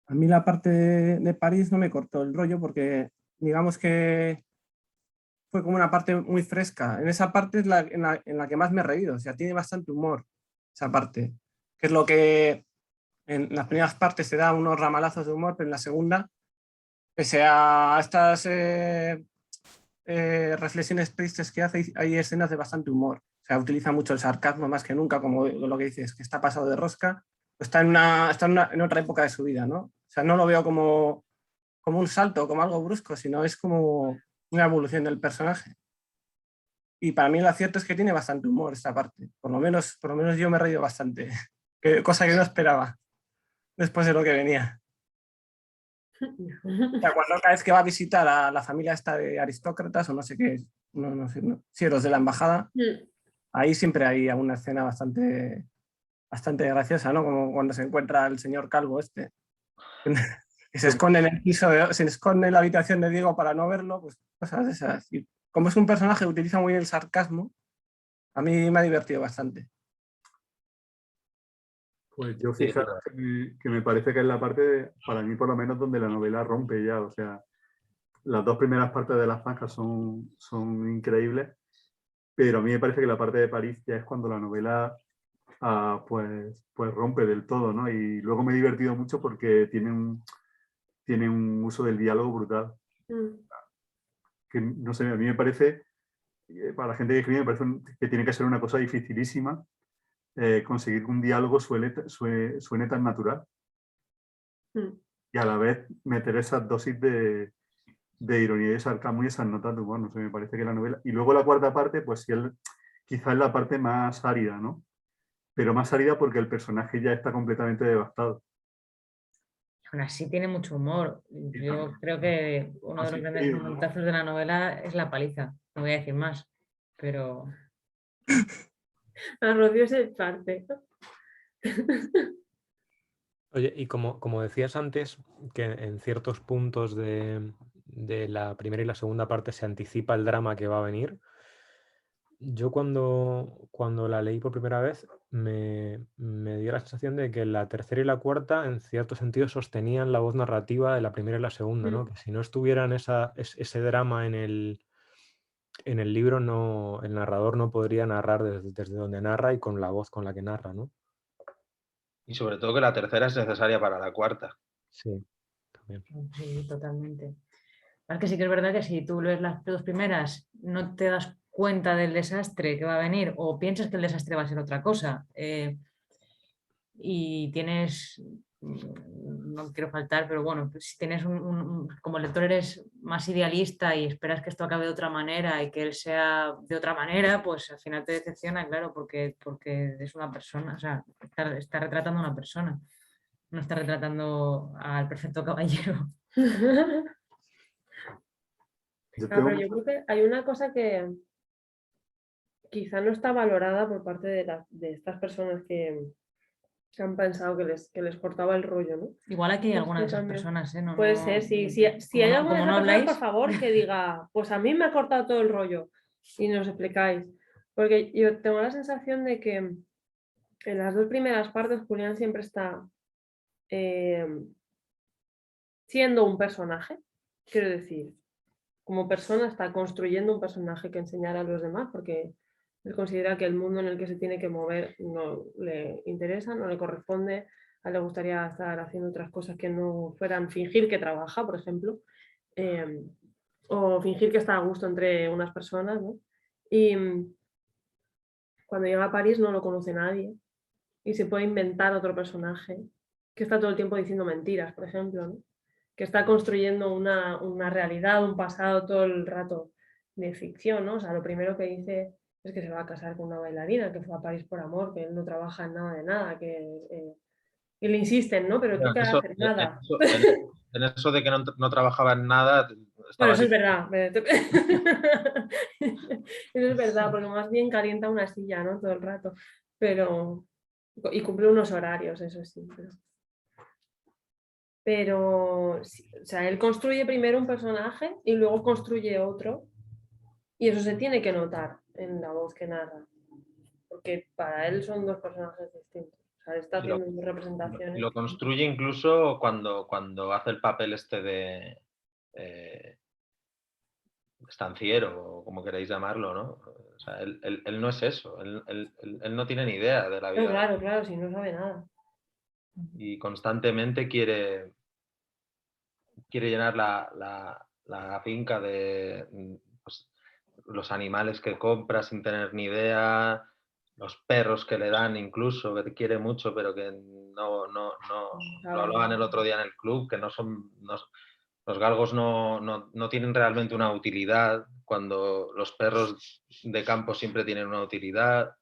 A mí la parte de París no me cortó el rollo porque digamos que fue como una parte muy fresca. En esa parte es en la que más me he reído, o sea, tiene bastante humor esa parte, que es lo que en las primeras partes te da unos ramalazos de humor, pero en la segunda, pese a estas reflexiones tristes que hace, hay escenas de bastante humor. O sea, utiliza mucho el sarcasmo más que nunca, como lo que dices, que está pasado de rosca, está en otra época de su vida, ¿no? O sea, no lo veo como un salto, como algo brusco, sino es como una evolución del personaje. Y para mí el acierto es que tiene bastante humor esta parte. Por lo menos yo me he reído bastante, cosa que no esperaba después de lo que venía. O sea, cuando cada vez que va a visitar a la familia esta de aristócratas o no sé qué, no sé, sí, los de la embajada, ahí siempre hay una escena bastante graciosa, ¿no? Como cuando se encuentra el señor Calvo este, que se esconde en el piso, se esconde en la habitación de Diego para no verlo, pues cosas de esas. Y como es un personaje que utiliza muy bien el sarcasmo, a mí me ha divertido bastante. Pues yo fijaros que me parece que es la parte, para mí por lo menos, donde la novela rompe ya. O sea, las dos primeras partes de las zanjas son increíbles, pero a mí me parece que la parte de París ya es cuando la novela pues rompe del todo, ¿no? Y luego me he divertido mucho porque tiene un uso del diálogo brutal. Que, no sé, a mí me parece, para la gente que escribe, me parece que tiene que ser una cosa dificilísima conseguir que un diálogo suene tan natural. Y a la vez meter esas dosis de ironía y de sarcasmo y esas notas de humor, no sé, me parece que la novela... Y luego la cuarta parte, pues sí, quizás es la parte más árida, ¿no? Pero más árida porque el personaje ya está completamente devastado. Aún así tiene mucho humor. Yo creo que uno de los grandes momentazos de la novela es la paliza. No voy a decir más, pero... A Rocío se parte. Oye, y como decías antes, que en ciertos puntos de la primera y la segunda parte se anticipa el drama que va a venir, yo cuando la leí por primera vez me dio la sensación de que la tercera y la cuarta en cierto sentido sostenían la voz narrativa de la primera y la segunda, ¿no? Que si no estuvieran ese drama en en el libro no, el narrador no podría narrar desde donde narra y con la voz con la que narra, ¿no? Y sobre todo que la tercera es necesaria para la cuarta. Sí, también. Sí, totalmente. Es que sí que es verdad que si tú lees las dos primeras, no te das cuenta del desastre que va a venir o piensas que el desastre va a ser otra cosa. Y tienes, no quiero faltar, pero bueno, pues si tienes como lector eres más idealista y esperas que esto acabe de otra manera y que él sea de otra manera, pues al final te decepciona, claro, porque es una persona, o sea, está retratando a una persona, no está retratando al perfecto caballero. Yo Pero tengo yo creo que hay una cosa que quizá no está valorada por parte de estas personas que han pensado que les cortaba el rollo, ¿no? Igual aquí hay Esto algunas de esas también. personas, ¿eh? Puede ser, si hay alguna de esas personas, por favor, que diga, pues a mí me ha cortado todo el rollo y nos explicáis. Porque yo tengo la sensación de que en las dos primeras partes Julián siempre está siendo un personaje, quiero decir, como persona está construyendo un personaje que enseñar a los demás, porque él considera que el mundo en el que se tiene que mover no le interesa, no le corresponde, a él le gustaría estar haciendo otras cosas que no fueran fingir que trabaja, por ejemplo, o fingir que está a gusto entre unas personas, ¿no? Y cuando llega a París no lo conoce nadie y se puede inventar otro personaje que está todo el tiempo diciendo mentiras, por ejemplo, ¿no? Que está construyendo una realidad, un pasado todo el rato de ficción, ¿no? O sea, lo primero que dice es que se va a casar con una bailarina, que fue a París por amor, que él no trabaja en nada de nada, y le insisten, ¿no? Pero tú qué haces, nada. En eso de que no trabajaba en nada, Bueno, estaba eso es verdad. Eso es verdad, porque más bien calienta una silla, ¿no? Todo el rato. Pero. Y cumple unos horarios, eso sí. Pero, o sea, él construye primero un personaje y luego construye otro. Y eso se tiene que notar en la voz que narra. Porque para él son dos personajes distintos. O sea, está haciendo dos representaciones. lo construye incluso cuando hace el papel este de estanciero, o como queréis llamarlo, ¿no? O sea, él no es eso, él no tiene ni idea de la vida. No, claro, claro, si no sabe nada. Y constantemente quiere llenar la finca de pues, los animales que compra sin tener ni idea, los perros que le dan incluso, que te quiere mucho, pero que no lo hablaban el otro día en el club, que no son... los galgos no tienen realmente una utilidad, cuando los perros de campo siempre tienen una utilidad.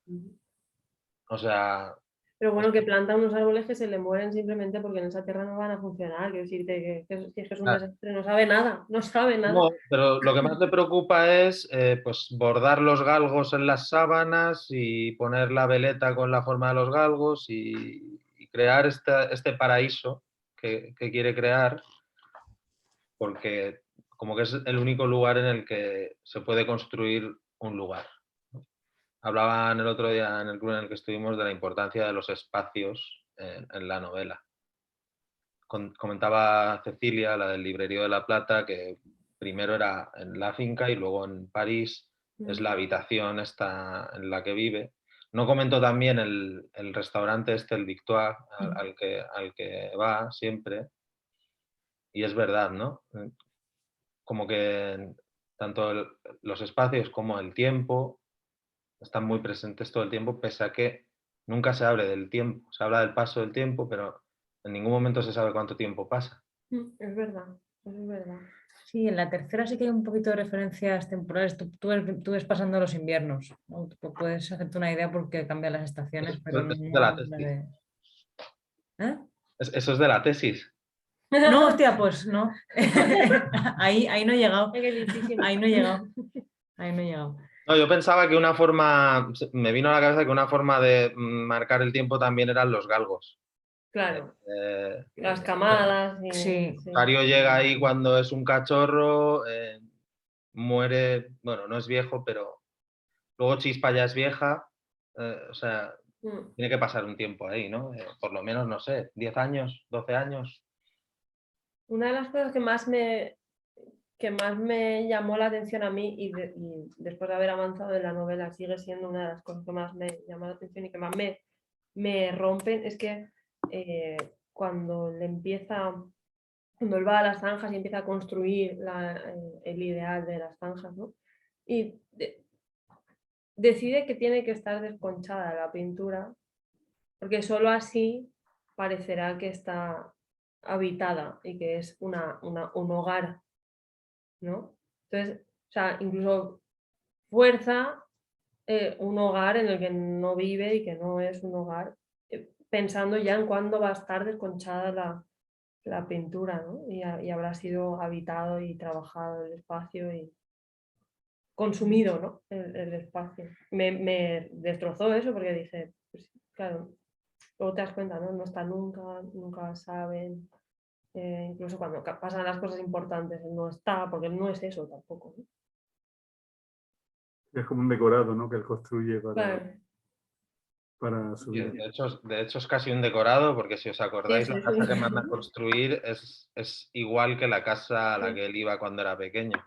O sea... Pero bueno, que planta unos árboles que se le mueren simplemente porque en esa tierra no van a funcionar. Quiero decirte que es un desastre, no sabe nada, no sabe nada. No, pero lo que más le preocupa es pues bordar los galgos en las sábanas y poner la veleta con la forma de los galgos y crear este paraíso que quiere crear, porque como que es el único lugar en el que se puede construir un lugar. Hablaban el otro día en el club en el que estuvimos de la importancia de los espacios en la novela. Comentaba Cecilia, la del Librerío de la Plata, que primero era en la finca y luego en París es la habitación esta en la que vive. No comentó también el restaurante este, el Victoire, al que va siempre. Y es verdad, ¿no? Como que tanto los espacios como el tiempo están muy presentes todo el tiempo, pese a que nunca se habla del tiempo. Se habla del paso del tiempo, pero en ningún momento se sabe cuánto tiempo pasa. Es verdad, es verdad. Sí, en la tercera sí que hay un poquito de referencias temporales. Tú ves pasando los inviernos, ¿no? Tú puedes hacerte una idea porque cambian las estaciones, pero Eso es no de la habla tesis. de... ¿Eh? Eso es de la tesis. No, hostia, pues no. Ahí no he llegado. Ahí no he llegado. Ahí no he llegado. No, yo pensaba que una forma, me vino a la cabeza que una forma de marcar el tiempo también eran los galgos. Claro, las camadas. Sí. Dario llega ahí cuando es un cachorro, muere, bueno, no es viejo, pero luego Chispa ya es vieja, o sea, tiene que pasar un tiempo ahí, ¿no? Por lo menos, no sé, 10 años, 12 años. Una de las cosas que más que más me llamó la atención a mí y después de haber avanzado en la novela sigue siendo una de las cosas que más me llama la atención y que más me rompen, es que cuando él va a las zanjas y empieza a construir el ideal de las zanjas, ¿no? Y decide que tiene que estar desconchada la pintura, porque solo así parecerá que está habitada y que es un hogar, ¿no? Entonces, o sea, incluso fuerza un hogar en el que no vive y que no es un hogar, pensando ya en cuándo va a estar desconchada la pintura, ¿no? Y habrá sido habitado y trabajado el espacio y consumido, ¿no? El espacio. Me destrozó eso porque dije, pues, claro, luego te das cuenta, ¿no? No está nunca saben. Incluso cuando pasan las cosas importantes, él no está, porque él no es eso tampoco, ¿no? Es como un decorado, ¿no? Que él construye Claro. para su vida. De hecho, es casi un decorado, porque si os acordáis, Sí, la sí, casa sí. que manda a construir es igual que la casa a la que él iba cuando era pequeño.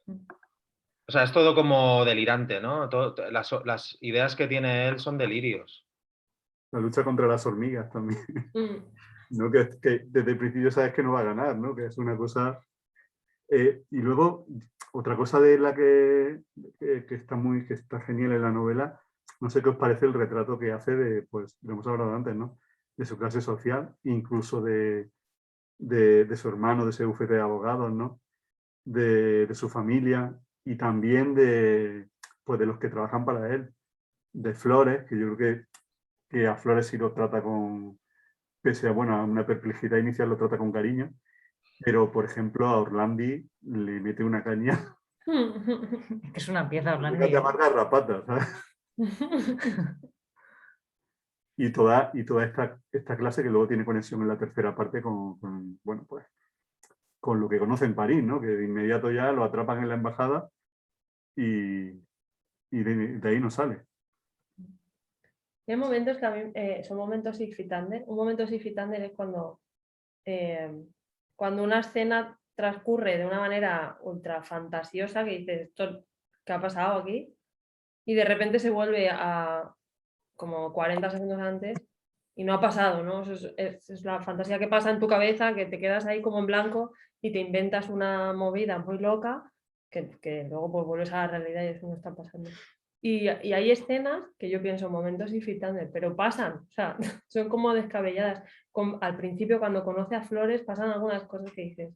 O sea, es todo como delirante, ¿no? Las ideas que tiene él son delirios. La lucha contra las hormigas también. Mm. ¿No? Que desde el principio sabes que no va a ganar, ¿no? Que es una cosa... y luego, otra cosa de la que está genial en la novela, no sé qué os parece el retrato que hace de, pues, lo hemos hablado antes, ¿no? De su clase social, incluso de su hermano, de ese bufete de abogados, ¿no? De su familia y también pues, de los que trabajan para él. De Flores, que yo creo que a Flores sí lo trata con, pese a, bueno, a una perplejidad inicial, lo trata con cariño. Pero, por ejemplo, a Orlandi le mete una caña. Que es una pieza, Llega a Orlandi. llamar garrapata, ¿sabes? Y toda esta clase que luego tiene conexión en la tercera parte bueno, pues, con lo que conoce en París, ¿no? Que de inmediato ya lo atrapan en la embajada y de ahí no sale. Hay momentos que a mí son momentos significantes. Un momento significante es cuando una escena transcurre de una manera ultra fantasiosa, que dices, ¿esto qué ha pasado aquí? Y de repente se vuelve a como 40 segundos antes y no ha pasado, ¿no? Es la fantasía que pasa en tu cabeza, que te quedas ahí como en blanco y te inventas una movida muy loca que luego pues vuelves a la realidad y eso no está pasando. Y hay escenas que yo pienso momentos infantiles, pero pasan, o sea, son como descabelladas. Al principio, cuando conoce a Flores, pasan algunas cosas que dices,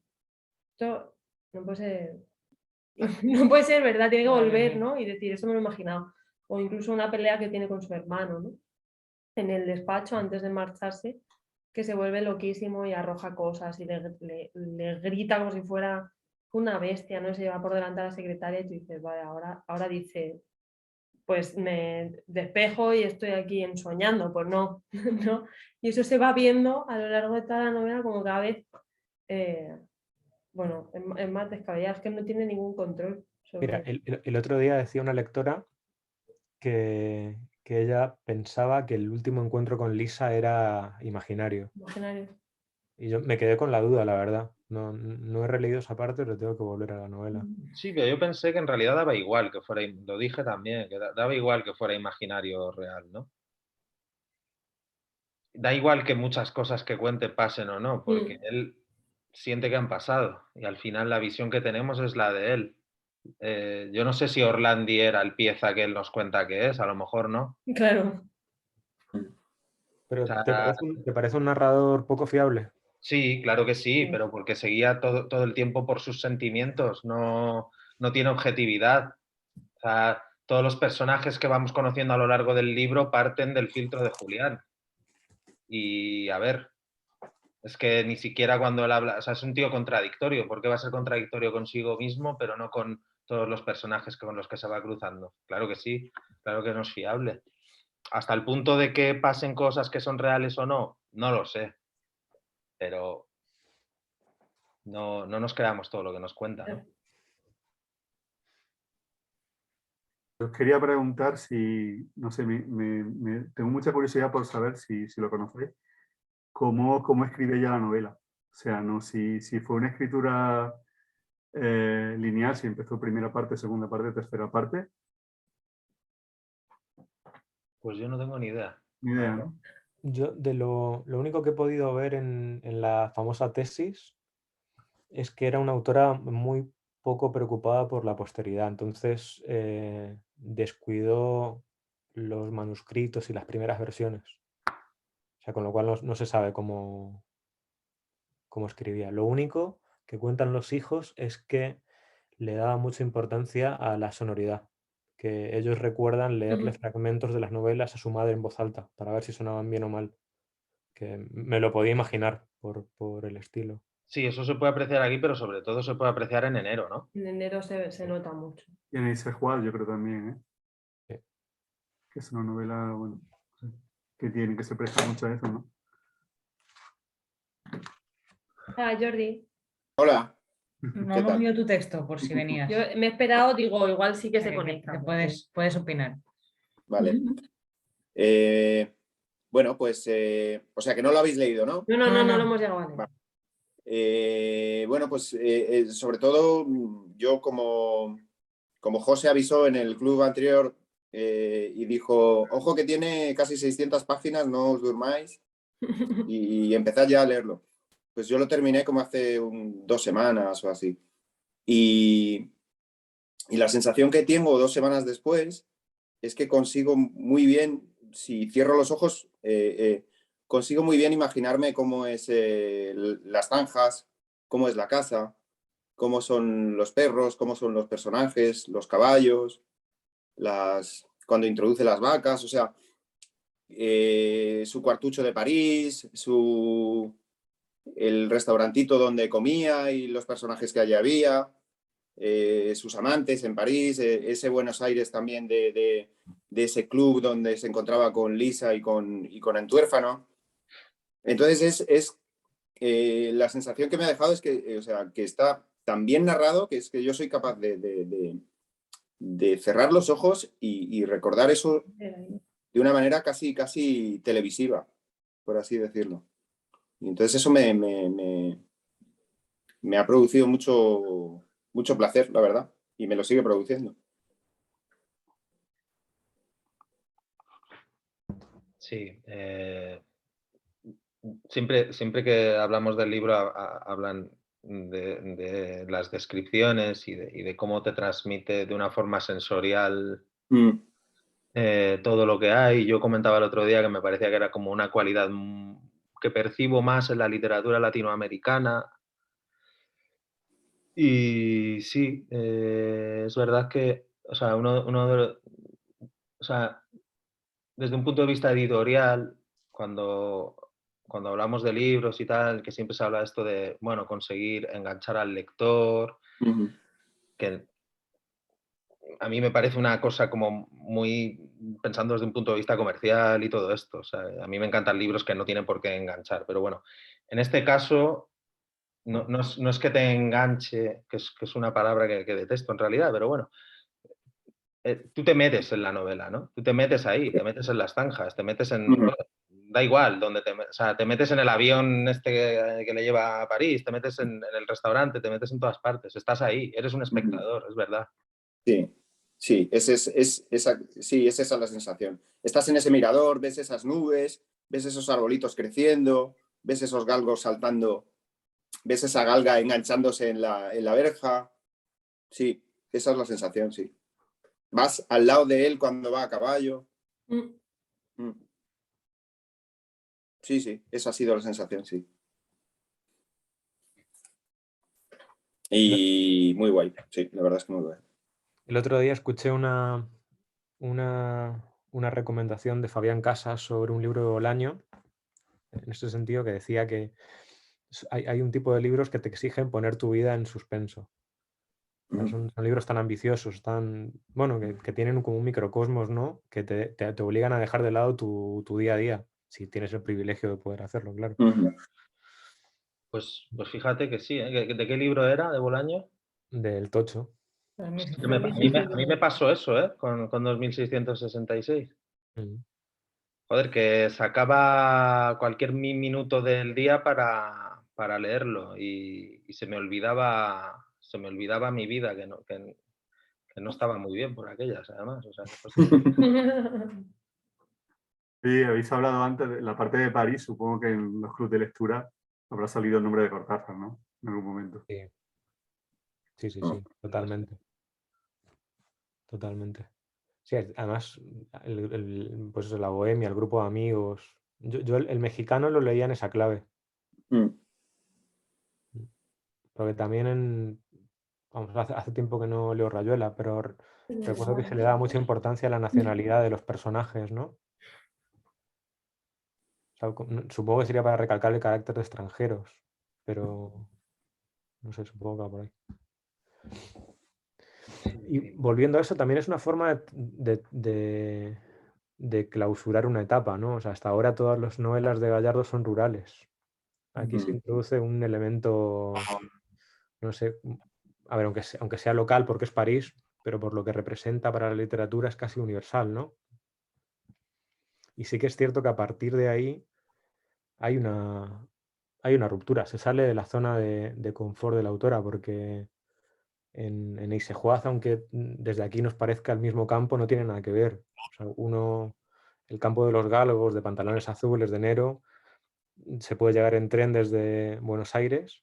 esto no puede ser, no puede ser verdad, tiene que volver, ¿no? Y decir, eso me lo he imaginado. O incluso una pelea que tiene con su hermano, ¿no? En el despacho antes de marcharse, que se vuelve loquísimo y arroja cosas y le grita como si fuera una bestia, ¿no? Se lleva por delante a la secretaria y tú dices, vale, ahora dice, pues me despejo y estoy aquí ensoñando, pues no, ¿no? Y eso se va viendo a lo largo de toda la novela como cada vez, bueno, es más descabellado, es que no tiene ningún control sobre Mira, eso. el otro día decía una lectora que ella pensaba que el último encuentro con Lisa era imaginario. Imaginario. Y yo me quedé con la duda, la verdad. No he releído esa parte, pero tengo que volver a la novela. Sí, pero yo pensé que en realidad daba igual que fuera, lo dije también, que daba igual que fuera imaginario o real, ¿no? Da igual que muchas cosas que cuente pasen o no, porque él siente que han pasado y al final la visión que tenemos es la de él. Yo no sé si Orlandi era el pieza que él nos cuenta que es, a lo mejor no. Claro. Pero O sea, ¿te parece un narrador poco fiable? sí, claro que sí, pero porque seguía todo el tiempo por sus sentimientos, no tiene objetividad. O sea, todos los personajes que vamos conociendo a lo largo del libro parten del filtro de Julián. Y a ver, es que ni siquiera cuando él habla, o sea, es un tío contradictorio. ¿Por qué va a ser contradictorio consigo mismo, pero no con todos los personajes con los que se va cruzando? Claro que sí, claro que no es fiable. Hasta el punto de que pasen cosas que son reales o no, no lo sé. Pero no nos creamos todo lo que nos cuenta, ¿no? Os quería preguntar si, no sé, tengo mucha curiosidad por saber si lo conocéis, cómo escribe ella la novela. O sea, no si fue una escritura lineal, si empezó primera parte, segunda parte, tercera parte. Pues yo no tengo ni idea. Ni idea, ¿no? Yo de lo único que he podido ver en la famosa tesis es que era una autora muy poco preocupada por la posteridad, entonces descuidó los manuscritos y las primeras versiones. O sea, con lo cual no se sabe cómo escribía. Lo único que cuentan los hijos es que le daba mucha importancia a la sonoridad, que ellos recuerdan leerle fragmentos de las novelas a su madre en voz alta para ver si sonaban bien o mal, que me lo podía imaginar por el estilo. Sí, eso se puede apreciar aquí, pero sobre todo se puede apreciar en enero, ¿no? En enero se nota mucho. Y en Isaac Juan, yo creo también, ¿eh? Sí. Que es una novela, bueno, que tiene, que se presta mucho a eso, ¿no? Ah, Jordi. Hola. No ¿Qué hemos tal? oído tu texto, por si venías. Yo me he esperado, digo, igual sí que se Que conecta. puedes opinar. Vale. Bueno, pues, o sea que no lo habéis leído, ¿no? No lo hemos llegado a leer. Bueno, pues sobre todo yo como José avisó en el club anterior y dijo, ojo que tiene casi 600 páginas, no os durmáis y empezad ya a leerlo. Pues yo lo terminé como hace 2 semanas o así. Y la sensación que tengo 2 semanas después es que consigo muy bien, si cierro los ojos, consigo muy bien imaginarme cómo es las zanjas, cómo es la casa, cómo son los perros, cómo son los personajes, los caballos, cuando introduce las vacas, o sea, su cuartucho de París, el restaurantito donde comía y los personajes que allí había, sus amantes en París, ese Buenos Aires también de ese club donde se encontraba con Lisa y con Entuérfano. Entonces la sensación que me ha dejado es que, o sea, que está tan bien narrado que es que yo soy capaz de cerrar los ojos y recordar eso de una manera casi televisiva, por así decirlo. Y entonces eso me ha producido mucho placer, la verdad, y me lo sigue produciendo. Sí. Siempre que hablamos del libro hablan de las descripciones y de cómo te transmite de una forma sensorial todo lo que hay. Yo comentaba el otro día que me parecía que era como una cualidad que percibo más en la literatura latinoamericana. Y sí, es verdad que, o sea, o sea, desde un punto de vista editorial, cuando hablamos de libros y tal, que siempre se habla de esto de, bueno, conseguir enganchar al lector, que a mí me parece una cosa como muy, pensando desde un punto de vista comercial y todo esto. O sea, a mí me encantan libros que no tienen por qué enganchar, pero bueno, en este caso no es que te enganche, que es una palabra que detesto en realidad, pero bueno, tú te metes en la novela, ¿no? Tú te metes ahí, te metes en las zanjas, te metes en... Bueno, da igual, o sea, te metes en el avión que le lleva a París, te metes en el restaurante, te metes en todas partes, estás ahí, eres un espectador, es verdad. Sí, es esa la sensación. Estás en ese mirador, ves esas nubes, ves esos arbolitos creciendo, ves esos galgos saltando, ves esa galga enganchándose en la verja. Sí, esa es la sensación, sí. Vas al lado de él cuando va a caballo. Sí, esa ha sido la sensación, sí. Y muy guay, sí, la verdad es que muy guay. El otro día escuché una recomendación de Fabián Casas sobre un libro de Bolaño, en este sentido, que decía que hay un tipo de libros que te exigen poner tu vida en suspenso. O sea, son libros tan ambiciosos, bueno, que tienen como un microcosmos, ¿no? Que te obligan a dejar de lado tu día a día, si tienes el privilegio de poder hacerlo, claro. Pues fíjate que sí, ¿eh? ¿De qué libro era? ¿De Bolaño? Del Tocho. A mí me pasó eso, ¿eh? Con 2666. Joder, que sacaba cualquier minuto del día para leerlo y se me olvidaba se me olvidaba mi vida, que no estaba muy bien por aquellas, además. O sea, Sí, habéis hablado antes de la parte de París, supongo que en los clubes de lectura habrá salido el nombre de Cortázar, ¿no? En algún momento. Sí, totalmente. Totalmente. Sí, además, pues eso, la bohemia, el grupo de amigos. Yo el mexicano lo leía en esa clave. Porque también vamos, hace tiempo que no leo Rayuela, pero recuerdo que se le daba mucha importancia a la nacionalidad de los personajes, ¿no? O sea, supongo que sería para recalcar el carácter de extranjeros, pero no sé, supongo que va por ahí. Y volviendo a eso, también es una forma de clausurar una etapa, ¿no? O sea, hasta ahora todas las novelas de Gallardo son rurales. Aquí se introduce un elemento, no sé, a ver, aunque sea local porque es París, pero por lo que representa para la literatura es casi universal, ¿no? Y sí que es cierto que a partir de ahí hay una ruptura, se sale de la zona de confort de la autora, porque en Eisejuaz, aunque desde aquí nos parezca el mismo campo, no tiene nada que ver. O sea, el campo de los Gálogos, de Pantalones Azules, de Nero, se puede llegar en tren desde Buenos Aires,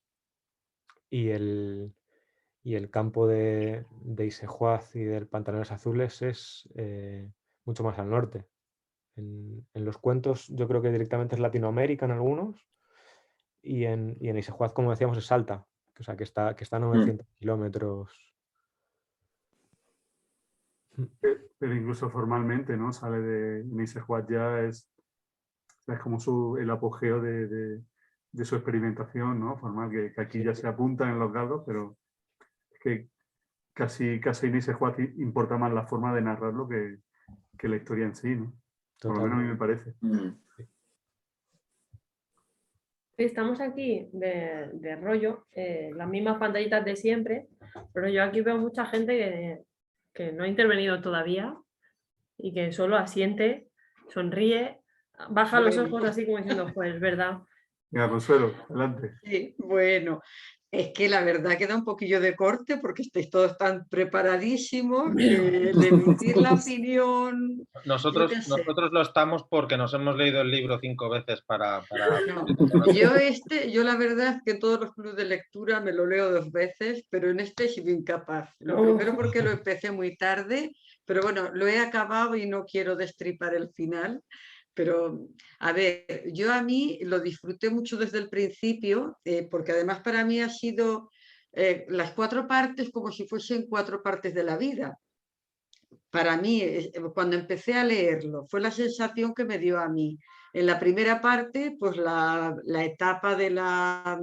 y el campo de Eisejuaz y del Pantalones Azules es mucho más al norte. En los cuentos yo creo que directamente es Latinoamérica en algunos, y en Eisejuaz, como decíamos, es Salta, o sea, que está a 900 kilómetros. Pero incluso formalmente, ¿no? Sale de Eisejuaz, ya es como el apogeo de su experimentación, ¿no? Formal, que aquí ya se apuntan en los galgos, pero es que casi en Eisejuaz importa más la forma de narrarlo que la historia en sí, ¿no? Por lo menos a mí me parece. Estamos aquí de rollo, las mismas pantallitas de siempre, pero yo aquí veo mucha gente que no ha intervenido todavía y que solo asiente, sonríe, baja los ojos así como diciendo, pues es verdad. Venga, Consuelo, adelante. Sí, bueno, es que la verdad queda un poquillo de corte porque estáis todos tan preparadísimos que el emitir la opinión... Nosotros lo estamos porque nos hemos leído el libro 5 veces para... No, yo la verdad es que todos los clubes de lectura me lo leo 2 veces, pero en este he sido incapaz. Lo primero porque lo empecé muy tarde, pero bueno, lo he acabado y no quiero destripar el final. Pero, a ver, yo a mí lo disfruté mucho desde el principio, porque además para mí ha sido las 4 partes como si fuesen 4 partes de la vida. Para mí, cuando empecé a leerlo, fue la sensación que me dio a mí. En la primera parte, pues la etapa de la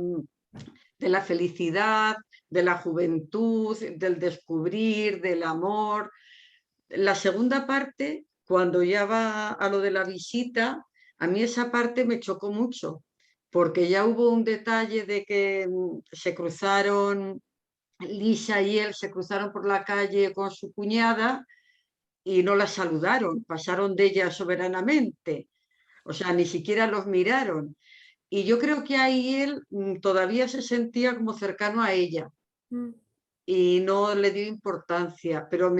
felicidad, de la juventud, del descubrir, del amor. La segunda parte, cuando ya va a lo de la visita, a mí esa parte me chocó mucho, porque ya hubo un detalle de que se cruzaron, Lisa y él se cruzaron por la calle con su cuñada y no la saludaron, pasaron de ella soberanamente, o sea, ni siquiera los miraron. Y yo creo que ahí él todavía se sentía como cercano a ella y no le dio importancia, pero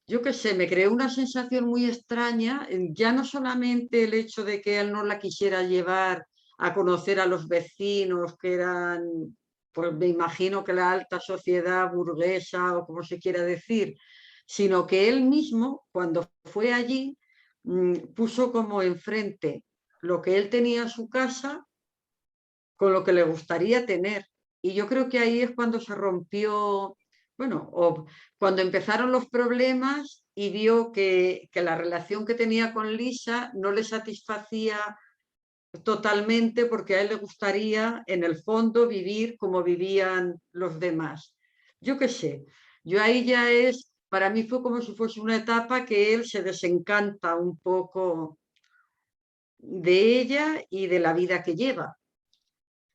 yo qué sé, me creó una sensación muy extraña, ya no solamente el hecho de que él no la quisiera llevar a conocer a los vecinos, que eran, pues me imagino que la alta sociedad burguesa o como se quiera decir, sino que él mismo, cuando fue allí, puso como enfrente lo que él tenía en su casa con lo que le gustaría tener. Y yo creo que ahí es cuando se rompió, bueno, o cuando empezaron los problemas y vio que la relación que tenía con Lisa no le satisfacía totalmente porque a él le gustaría, en el fondo, vivir como vivían los demás. Yo qué sé, yo ahí ya para mí fue como si fuese una etapa que él se desencanta un poco de ella y de la vida que lleva.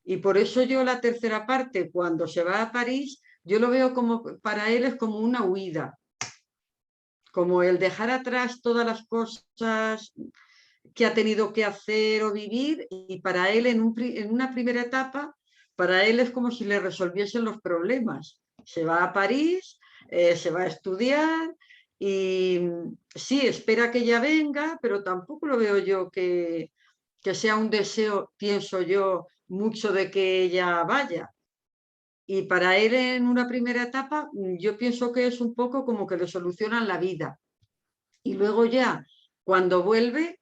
Y por eso yo la tercera parte, cuando se va a París, yo lo veo como, para él es como una huida, como el dejar atrás todas las cosas que ha tenido que hacer o vivir, y para él en una primera etapa, para él es como si le resolviesen los problemas. Se va a París, se va a estudiar y sí, espera que ella venga, pero tampoco lo veo yo que sea un deseo, pienso yo, mucho de que ella vaya. Y para él en una primera etapa, yo pienso que es un poco como que le solucionan la vida. Y luego ya, cuando vuelve,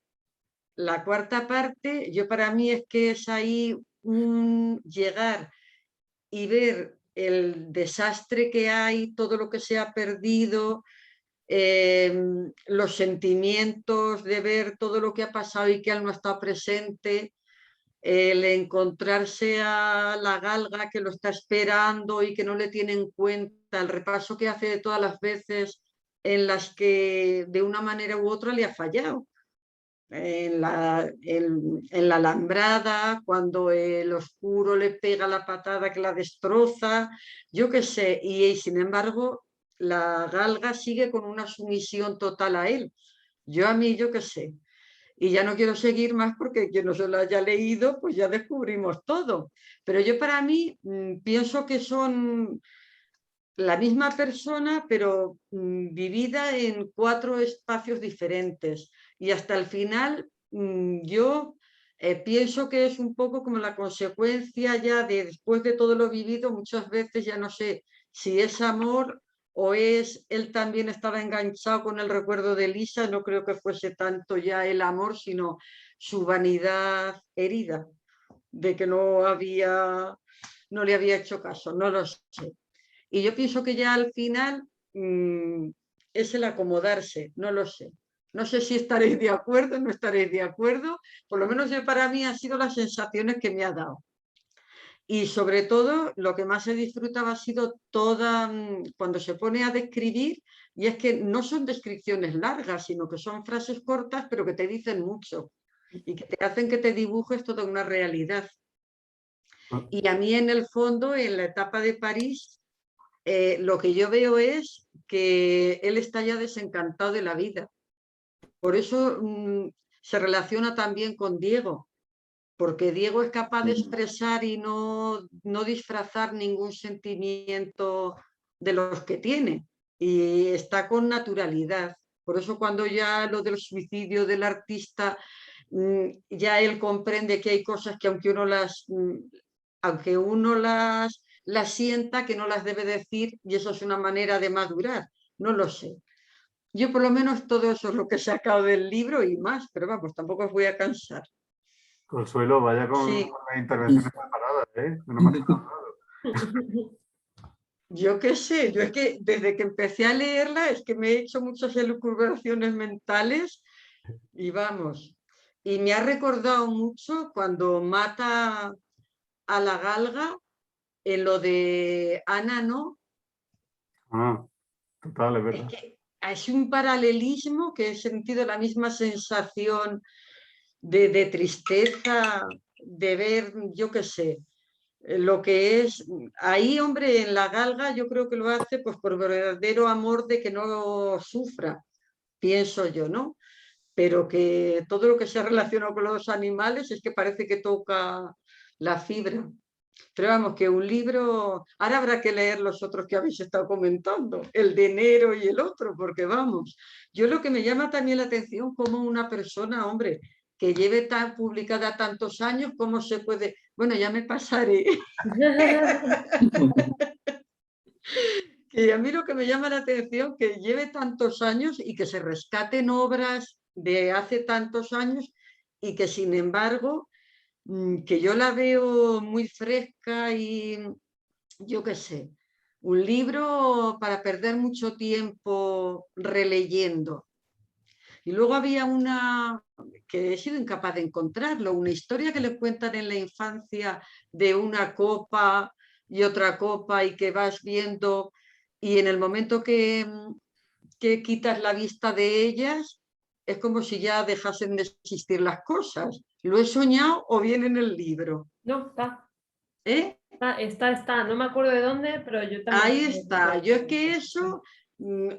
la cuarta parte, yo para mí es que es ahí llegar y ver el desastre que hay, todo lo que se ha perdido, los sentimientos de ver todo lo que ha pasado y que él no ha estado presente, el encontrarse a la galga que lo está esperando y que no le tiene en cuenta, el repaso que hace de todas las veces en las que de una manera u otra le ha fallado. En la alambrada, cuando el oscuro le pega la patada que la destroza, yo qué sé, y sin embargo la galga sigue con una sumisión total a él. Yo a mí, yo qué sé, y ya no quiero seguir más porque quien no se lo haya leído, pues ya descubrimos todo. Pero yo para mí pienso que son la misma persona, pero vivida en 4 espacios diferentes. Y hasta el final yo pienso que es un poco como la consecuencia ya de después de todo lo vivido, muchas veces ya no sé si es amor o es él también estaba enganchado con el recuerdo de Lisa, no creo que fuese tanto ya el amor, sino su vanidad herida, de que no le había hecho caso, no lo sé. Y yo pienso que ya al final es el acomodarse, no lo sé. No sé si estaréis de acuerdo o no estaréis de acuerdo, por lo menos para mí han sido las sensaciones que me ha dado. Y sobre todo, lo que más he disfrutado ha sido cuando se pone a describir, y es que no son descripciones largas, sino que son frases cortas, pero que te dicen mucho y que te hacen que te dibujes toda una realidad. Y a mí, en el fondo, en la etapa de París, lo que yo veo es que él está ya desencantado de la vida. Por eso se relaciona también con Diego, porque Diego es capaz de expresar y no disfrazar ningún sentimiento de los que tiene, y está con naturalidad. Por eso cuando ya lo del suicidio del artista, ya él comprende que hay cosas que aunque uno las sienta, que no las debe decir, y eso es una manera de madurar, no lo sé. Yo por lo menos todo eso es lo que he sacado del libro y más, pero vamos, tampoco os voy a cansar. Consuelo, vaya con Sí. las intervenciones preparadas, ¿eh? No me has contado. Yo qué sé, yo es que desde que empecé a leerla es que me he hecho muchas elucubraciones mentales y vamos. Y me ha recordado mucho cuando mata a la galga en lo de Ana, ¿no? Ah, total, es verdad. Es que es un paralelismo que he sentido la misma sensación de tristeza, de ver, yo qué sé, lo que es. Ahí, hombre, en la galga yo creo que lo hace pues por verdadero amor de que no sufra, pienso yo, ¿no? Pero que todo lo que se ha relacionado con los animales es que parece que toca la fibra. Pero vamos, que un libro, ahora habrá que leer los otros que habéis estado comentando, el de enero y el otro, porque vamos, yo lo que me llama también la atención como una persona, hombre, que lleve tan publicada tantos años, ¿cómo se puede? Bueno, ya me pasaré. Que a mí lo que me llama la atención que lleve tantos años y que se rescaten obras de hace tantos años y que sin embargo que yo la veo muy fresca y yo qué sé, un libro para perder mucho tiempo releyendo. Y luego había una que he sido incapaz de encontrarlo, una historia que le cuentan en la infancia de una copa y otra copa y que vas viendo y en el momento que quitas la vista de ellas es como si ya dejasen de existir las cosas. ¿Lo he soñado o viene en el libro? No, está. ¿Eh? Está. No me acuerdo de dónde, pero yo también. Ahí está. Yo es que eso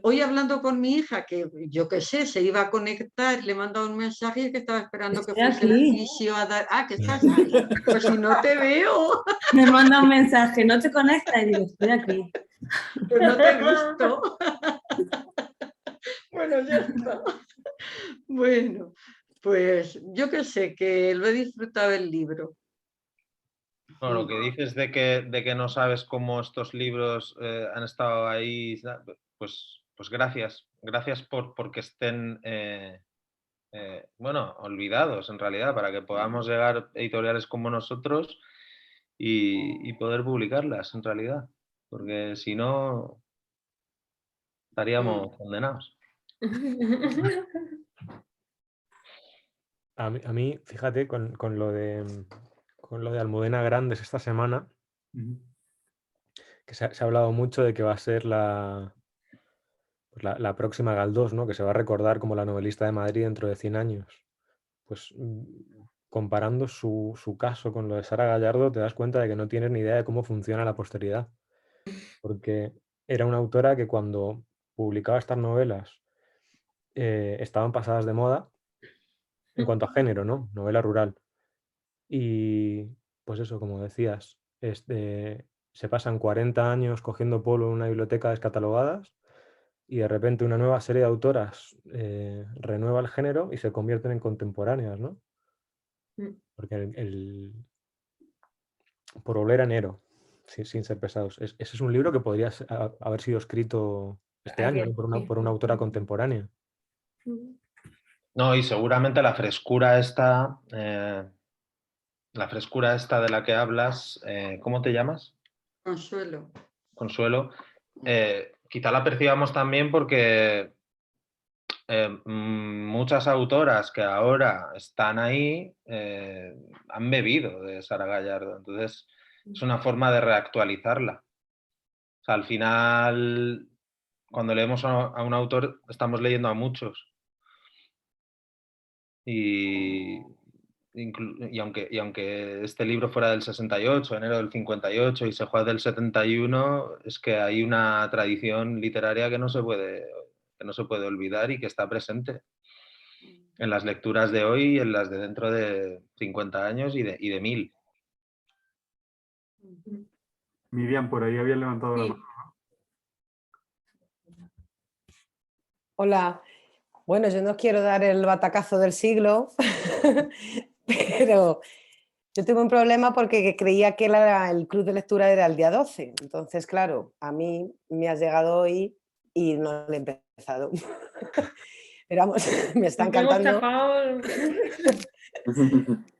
Hoy hablando con mi hija, que yo qué sé, se iba a conectar, le he mandado un mensaje y que estaba esperando que Estoy fuese el aquí. fisio a dar... Ah, que estás ahí. Pues si no te veo, Me manda un mensaje, no te conectas y digo, estoy aquí. pues no te he visto. Bueno, ya está. Bueno, pues yo qué sé, que lo he disfrutado el libro. No, lo que dices de que no sabes cómo estos libros han estado ahí, pues gracias. Gracias porque estén, bueno, olvidados en realidad, para que podamos llegar a editoriales como nosotros y poder publicarlas en realidad. Porque si no, estaríamos condenados. A mí, fíjate, con lo de Almudena Grandes esta semana, que se ha hablado mucho de que va a ser la próxima Galdós, ¿no? Que se va a recordar como la novelista de Madrid dentro de 100 años. Pues comparando su caso con lo de Sara Gallardo, te das cuenta de que no tienes ni idea de cómo funciona la posteridad. Porque era una autora que cuando publicaba estas novelas estaban pasadas de moda en cuanto a género, ¿no? Novela rural. Y pues eso, como decías, se pasan 40 años cogiendo polvo en una biblioteca descatalogadas y de repente una nueva serie de autoras renueva el género y se convierten en contemporáneas, ¿no? Porque por oler a enero, sin ser pesados. Ese es un libro que podría haber sido escrito este año, ¿no? por una autora contemporánea. No, y seguramente la frescura esta de la que hablas, ¿cómo te llamas? Consuelo. Consuelo. Quizá la percibamos también porque muchas autoras que ahora están ahí han bebido de Sara Gallardo. Entonces, es una forma de reactualizarla. O sea, al final, cuando leemos a un autor, estamos leyendo a muchos. Y aunque este libro fuera del 68, enero del 58, y se juega del 71, es que hay una tradición literaria que no se puede olvidar y que está presente en las lecturas de hoy y en las de dentro de 50 años y de 1000. Miriam, por ahí había levantado la mano. Hola. Bueno, yo no quiero dar el batacazo del siglo, pero yo tuve un problema porque creía que el club de lectura era el día 12. Entonces, claro, a mí me has llegado hoy y no lo he empezado. Pero vamos, me está encantando.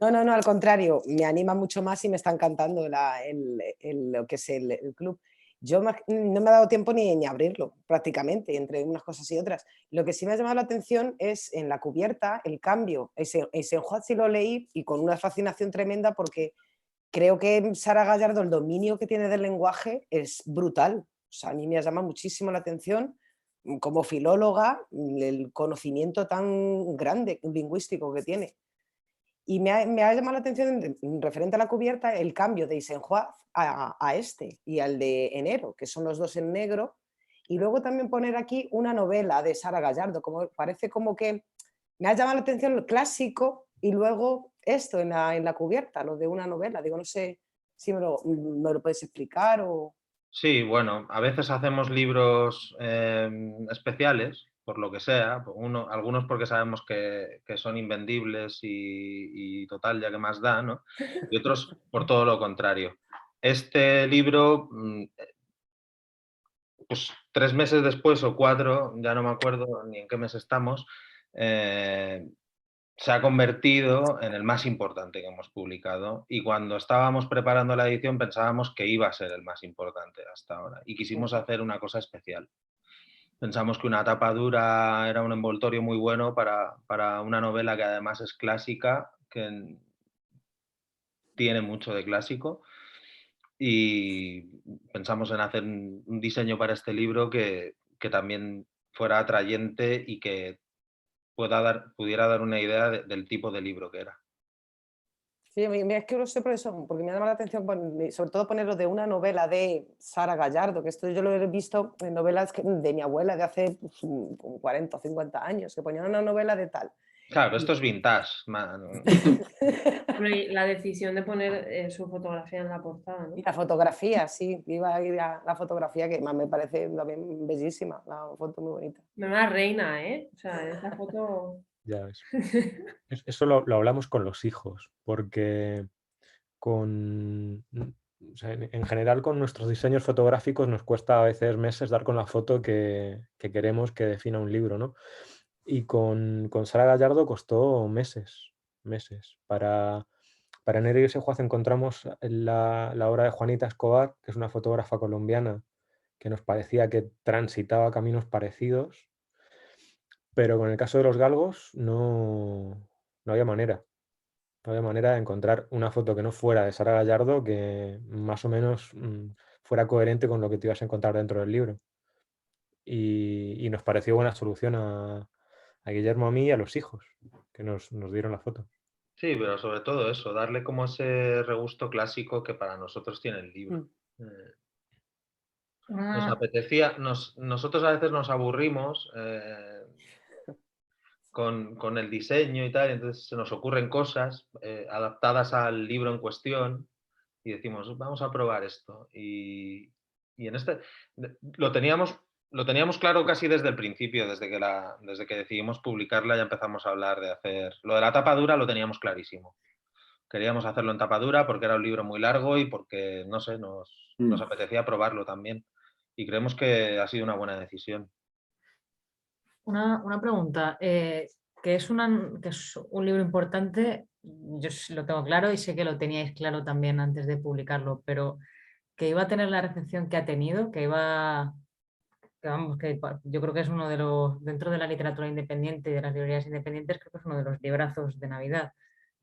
No, al contrario, me anima mucho más y me está encantando lo que es el club. Yo no me ha dado tiempo ni abrirlo, prácticamente, entre unas cosas y otras. Lo que sí me ha llamado la atención es en la cubierta, el cambio. Eisenhower sí lo leí y con una fascinación tremenda porque creo que Sara Gallardo, el dominio que tiene del lenguaje es brutal. O sea, a mí me ha llamado muchísimo la atención como filóloga, el conocimiento tan grande lingüístico que tiene. Y me ha llamado la atención, referente a la cubierta, el cambio de Eisenhower a este y al de enero, que son los dos en negro. Y luego también poner aquí una novela de Sara Gallardo, parece como que me ha llamado la atención el clásico y luego esto en la cubierta, lo de una novela. Digo, no sé si me lo puedes explicar o... Sí, bueno, a veces hacemos libros especiales, por lo que sea, algunos porque sabemos que son invendibles y total, ya que más da, ¿no? Y otros por todo lo contrario. Este libro, pues 3 meses después o 4, ya no me acuerdo ni en qué mes estamos, se ha convertido en el más importante que hemos publicado, y cuando estábamos preparando la edición pensábamos que iba a ser el más importante hasta ahora y quisimos hacer una cosa especial. Pensamos que una tapa dura era un envoltorio muy bueno para una novela que además es clásica, que tiene mucho de clásico, y pensamos en hacer un diseño para este libro que también fuera atrayente y que pudiera dar una idea del tipo de libro que era. Sí, es que no sé por eso, porque me llama la atención, sobre todo ponerlo de una novela de Sara Gallardo, que esto yo lo he visto en novelas de mi abuela de hace pues, 40 o 50 años, que ponían una novela de tal. Claro, esto es vintage. La decisión de poner su fotografía en la portada, ¿no? Y la fotografía, sí, iba a ir a la fotografía, que más me parece también bellísima, la foto muy bonita. Una reina, ¿eh? O sea, esa foto... Ya ves. Eso lo hablamos con los hijos, porque o sea, en general con nuestros diseños fotográficos nos cuesta a veces meses dar con la foto que queremos que defina un libro, ¿no? Y con Sara Gallardo costó meses. Para Enero y Sejuaz encontramos la obra de Juanita Escobar, que es una fotógrafa colombiana que nos parecía que transitaba caminos parecidos, pero con el caso de los galgos no había manera. No había manera de encontrar una foto que no fuera de Sara Gallardo que más o menos fuera coherente con lo que te ibas a encontrar dentro del libro. Y nos pareció buena solución a Guillermo, a mí y a los hijos que nos dieron la foto. Sí, pero sobre todo eso, darle como ese regusto clásico que para nosotros tiene el libro. Nos apetecía, nosotros a veces nos aburrimos con el diseño y tal, entonces se nos ocurren cosas adaptadas al libro en cuestión y decimos, vamos a probar esto. Y en este lo teníamos claro casi desde el principio, desde que decidimos publicarla ya empezamos a hablar de hacer... Lo de la tapa dura lo teníamos clarísimo. Queríamos hacerlo en tapa dura porque era un libro muy largo y porque, no sé, nos apetecía probarlo también. Y creemos que ha sido una buena decisión. Una pregunta, que es un libro importante, yo lo tengo claro y sé que lo teníais claro también antes de publicarlo, pero que iba a tener la recepción que ha tenido, que yo creo que es uno de los, dentro de la literatura independiente y de las librerías independientes, creo que es uno de los librazos de Navidad.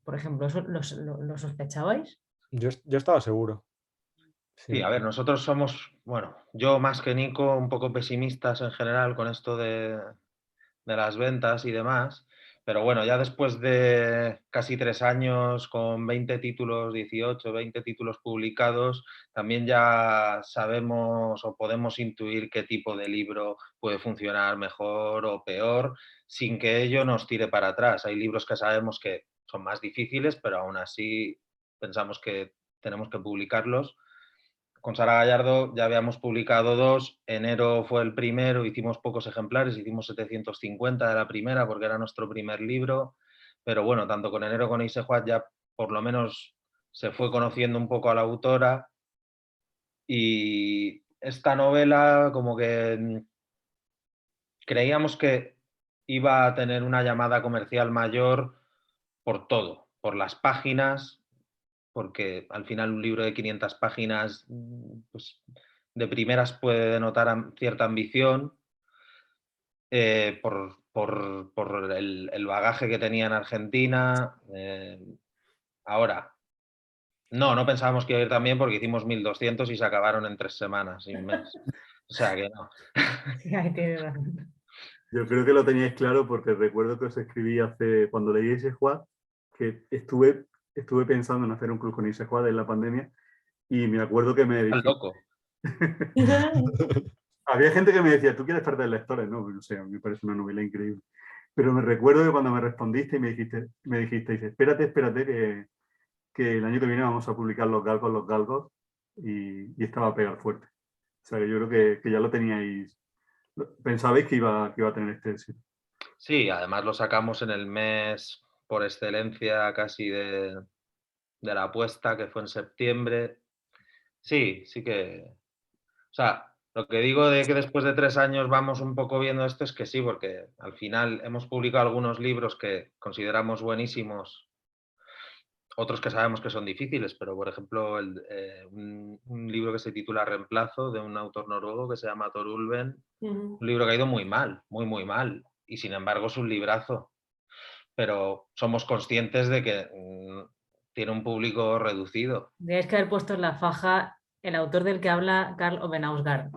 Por ejemplo, ¿eso lo sospechabais? Yo estaba seguro. Sí, a ver, nosotros somos, bueno, yo más que Nico, un poco pesimistas en general con esto de las ventas y demás, pero bueno, ya después de casi 3 años con 20 títulos, 18, 20 títulos publicados, también ya sabemos o podemos intuir qué tipo de libro puede funcionar mejor o peor, sin que ello nos tire para atrás. Hay libros que sabemos que son más difíciles, pero aún así pensamos que tenemos que publicarlos. Con Sara Gallardo ya habíamos publicado 2, enero fue el primero, hicimos pocos ejemplares, hicimos 750 de la primera porque era nuestro primer libro, pero bueno, tanto con enero como con Sejuaz ya por lo menos se fue conociendo un poco a la autora y esta novela como que creíamos que iba a tener una llamada comercial mayor por todo, por las páginas, porque al final un libro de 500 páginas pues, de primeras puede denotar cierta ambición por el bagaje que tenía en Argentina. Ahora, no pensábamos que iba a ir tan bien porque hicimos 1200 y se acabaron en 3 semanas y un mes. O sea que no. Yo creo que lo teníais claro porque recuerdo que os escribí cuando leí Sejuaz, que estuve pensando en hacer un club con Sejuaz en la pandemia y me acuerdo que me dijiste... loco. Había gente que me decía, ¿tú quieres perder lectores? No, no sé, a mí me parece una novela increíble. Pero me recuerdo que cuando me respondiste y me dijiste, espérate, que el año que viene vamos a publicar Los Galgos, y estaba a pegar fuerte. O sea, que yo creo que ya lo teníais, pensabais que iba a tener este éxito. Sí, además lo sacamos en el mes por excelencia casi de la apuesta, que fue en septiembre. Sí que... O sea, lo que digo de que después de 3 años vamos un poco viendo esto es que sí, porque al final hemos publicado algunos libros que consideramos buenísimos, otros que sabemos que son difíciles, pero por ejemplo un libro que se titula Reemplazo, de un autor noruego que se llama Thor Ulven, un libro que ha ido muy mal, muy mal, y sin embargo es un librazo, pero somos conscientes de que tiene un público reducido. Tienes que haber puesto en la faja el autor del que habla Karl Ove Knausgaard.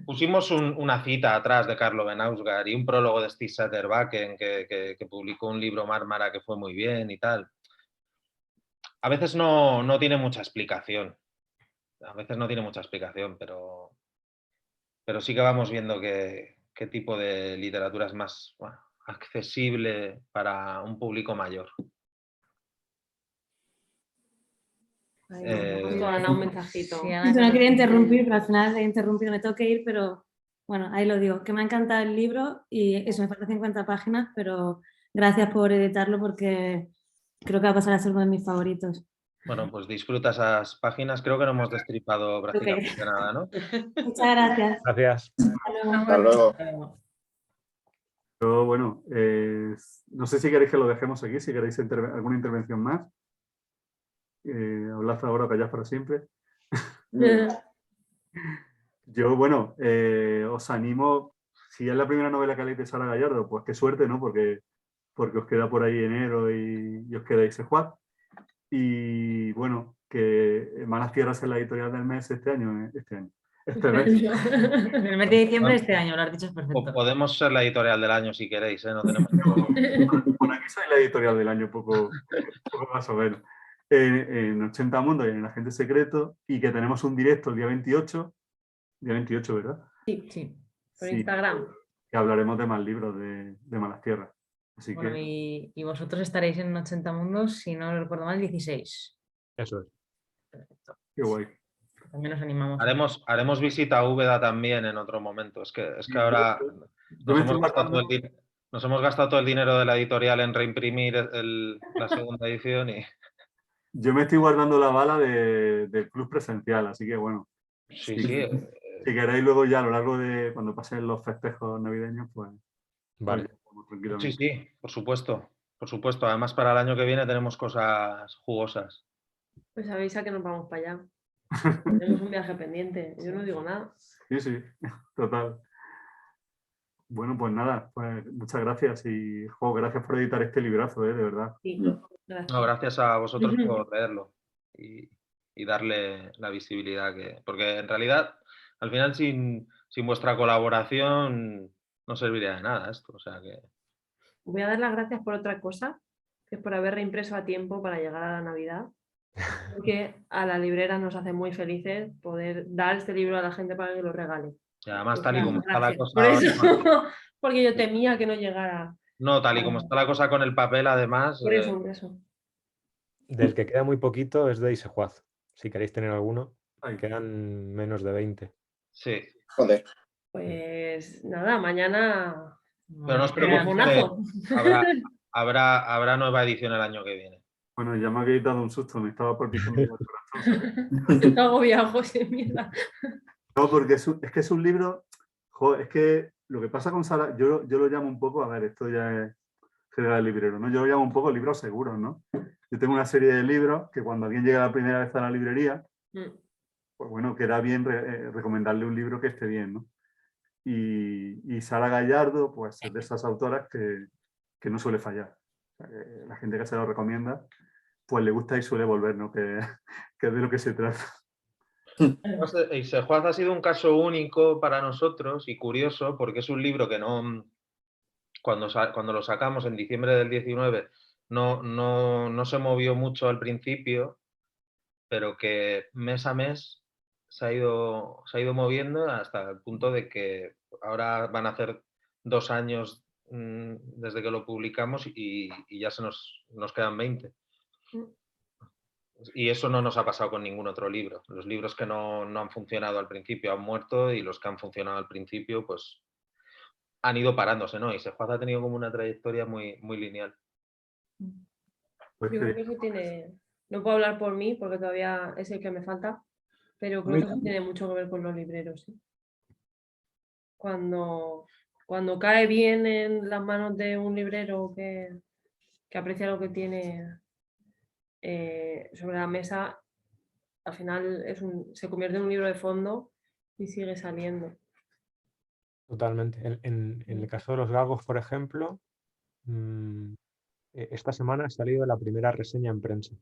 Pusimos una cita atrás de Karl Ove Knausgaard y un prólogo de Stig Satterbacken que publicó un libro Mármara que fue muy bien y tal. a veces no tiene mucha explicación. A veces no tiene mucha explicación, pero sí que vamos viendo qué tipo de literatura es más accesible para un público mayor. Justo Ana, un mensajito. Sí, Ana, Yo no quería interrumpir, pero al final he interrumpido, me tengo que ir, pero bueno, ahí lo digo, que me ha encantado el libro y eso, me faltan 50 páginas, pero gracias por editarlo porque creo que va a pasar a ser uno de mis favoritos. Bueno, pues disfruta esas páginas. Creo que no hemos destripado prácticamente nada, ¿no? Muchas gracias. Gracias. Hasta luego. Pero bueno, no sé si queréis que lo dejemos aquí, si queréis alguna intervención más. Hablad ahora o callad para siempre. Yo, bueno, os animo, si es la primera novela que leéis de Sara Gallardo, pues qué suerte, ¿no? Porque os queda por ahí enero y os queda Isejuaz. Y bueno, que Malas Tierras es la editorial del mes este mes. El mes de diciembre este año, lo has dicho, es perfecto. Podemos ser la editorial del año si queréis, ¿eh? No tenemos problema. Bueno, aquí soy la editorial del año, poco más o menos. En 80 Mundos y en El Agente Secreto, y que tenemos un directo el día 28, ¿verdad? Sí, por Instagram. Que hablaremos de más libros de Malas Tierras. Así bueno, que... y vosotros estaréis en 80 Mundos, si no lo recuerdo mal, 16. Eso es. Perfecto. Qué guay. También nos animamos. Haremos visita a Úbeda también en otro momento. Es que ahora nos hemos gastado todo el dinero de la editorial en reimprimir la segunda edición y... Yo me estoy guardando la bala del club presencial, así que bueno. Sí. Si queréis luego ya a lo largo de cuando pasen los festejos navideños, pues... Vale. Tranquilamente. Sí, por supuesto. Por supuesto. Además, para el año que viene tenemos cosas jugosas. Pues avisa que nos vamos para allá. Tenemos un viaje pendiente. Yo no digo nada. Sí, total. Bueno, pues nada, pues muchas gracias y gracias por editar este librazo, de verdad. Sí, gracias. No, gracias a vosotros por leerlo y darle la visibilidad que... Porque en realidad, al final, sin vuestra colaboración no serviría de nada esto. O sea que... Voy a dar las gracias por otra cosa, que es por haber reimpreso a tiempo para llegar a la Navidad. Porque a la librera nos hace muy felices poder dar este libro a la gente para que lo regale. Y además, tal y como está la cosa por ahora, eso, porque yo temía que no llegara. No, tal y como está la cosa con el papel, además... Por eso. Del que queda muy poquito es de Isejuaz. Si queréis tener alguno, quedan menos de 20. Sí. Joder. Pues nada, mañana... Pero no os preocupéis, habrá nueva edición el año que viene. Bueno, ya me habéis dado un susto, me estaba palpitando el corazón. Está agobiado, José, mierda. No, porque es que es un libro... es que lo que pasa con Sara, yo lo llamo un poco, a ver, esto ya es general librero, ¿no? Yo lo llamo un poco libros seguros, ¿no? Yo tengo una serie de libros que cuando alguien llega la primera vez a la librería, pues bueno, queda bien recomendarle un libro que esté bien, ¿no? Y Sara Gallardo, pues es de esas autoras que no suele fallar. O sea, que la gente que se lo recomienda, pues le gusta y suele volver, ¿no? Que es de lo que se trata. Isejuaz ha sido un caso único para nosotros y curioso porque es un libro que no, cuando lo sacamos en diciembre del 19 no se movió mucho al principio, pero que mes a mes se ha ido moviendo hasta el punto de que ahora van a hacer 2 años desde que lo publicamos y ya nos quedan 20. Y eso no nos ha pasado con ningún otro libro. Los libros que no han funcionado al principio han muerto y los que han funcionado al principio pues han ido parándose, ¿no? Y Isejuaz ha tenido como una trayectoria muy, muy lineal. Yo creo que eso tiene... No puedo hablar por mí porque todavía es el que me falta, pero creo que eso tiene mucho que ver con los libreros. ¿Sí? Cuando cae bien en las manos de un librero que aprecia lo que tiene sobre la mesa, al final se convierte en un libro de fondo y sigue saliendo. Totalmente. En el caso de Los Gagos, por ejemplo, esta semana ha salido la primera reseña en prensa.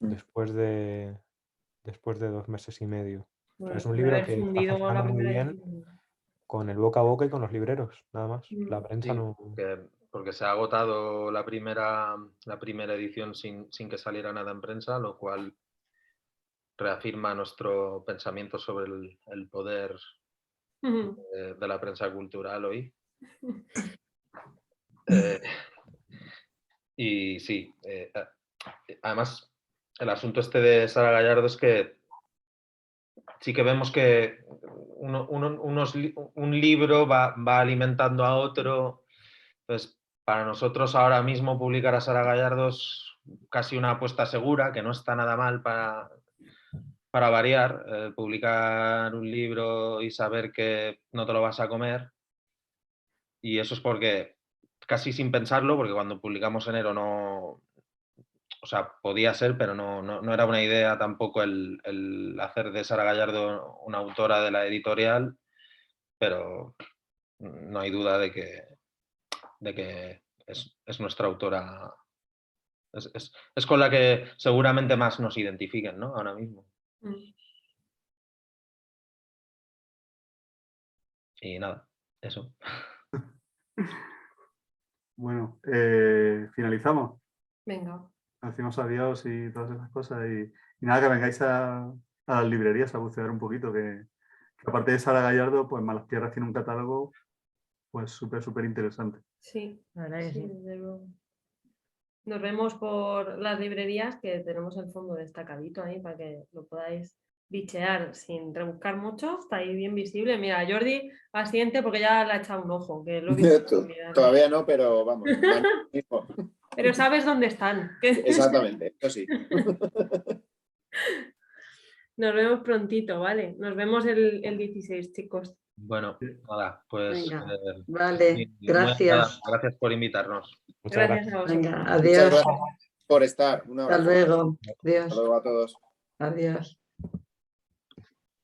Después de 2 meses y medio. Bueno, es un libro que está funcionando muy bien edición. con el boca a boca y con los libreros, nada más. La prensa Sí, no... que porque se ha agotado la primera edición sin que saliera nada en prensa, lo cual reafirma nuestro pensamiento sobre el poder de la prensa cultural hoy. Y sí, además el asunto este de Sara Gallardo es que sí que vemos que un libro va alimentando a otro. Entonces, para nosotros ahora mismo publicar a Sara Gallardo es casi una apuesta segura, que no está nada mal para variar, publicar un libro y saber que no te lo vas a comer. Y eso es porque, casi sin pensarlo, porque cuando publicamos enero no... O sea, podía ser, pero no era una idea tampoco el hacer de Sara Gallardo una autora de la editorial, pero no hay duda de que es nuestra autora, es con la que seguramente más nos identifiquen, ¿no? Ahora mismo. Y nada, eso. Bueno, finalizamos. Venga. Decimos adiós y todas esas cosas. Y nada, que vengáis a las librerías a bucear un poquito, que aparte de Sara Gallardo, pues Malas Tierras tiene un catálogo pues súper interesante. Sí, La verdad que sí. desde luego. Nos vemos por las librerías, que tenemos el fondo destacadito ahí para que lo podáis bichear sin rebuscar mucho. Está ahí bien visible. Mira, Jordi asiente porque ya le ha echado un ojo. Que lo he visto Todavía no, pero vamos. Pero sabes dónde están. Exactamente, eso sí. Nos vemos prontito, ¿vale? Nos vemos el 16, chicos. Bueno, nada, pues... Venga, vale, gracias. Gracias por invitarnos. Muchas Gracias a vosotros. Venga, Muchas adiós. gracias por estar. Un Hasta abrazo. luego. Adiós. Hasta luego a todos. Adiós.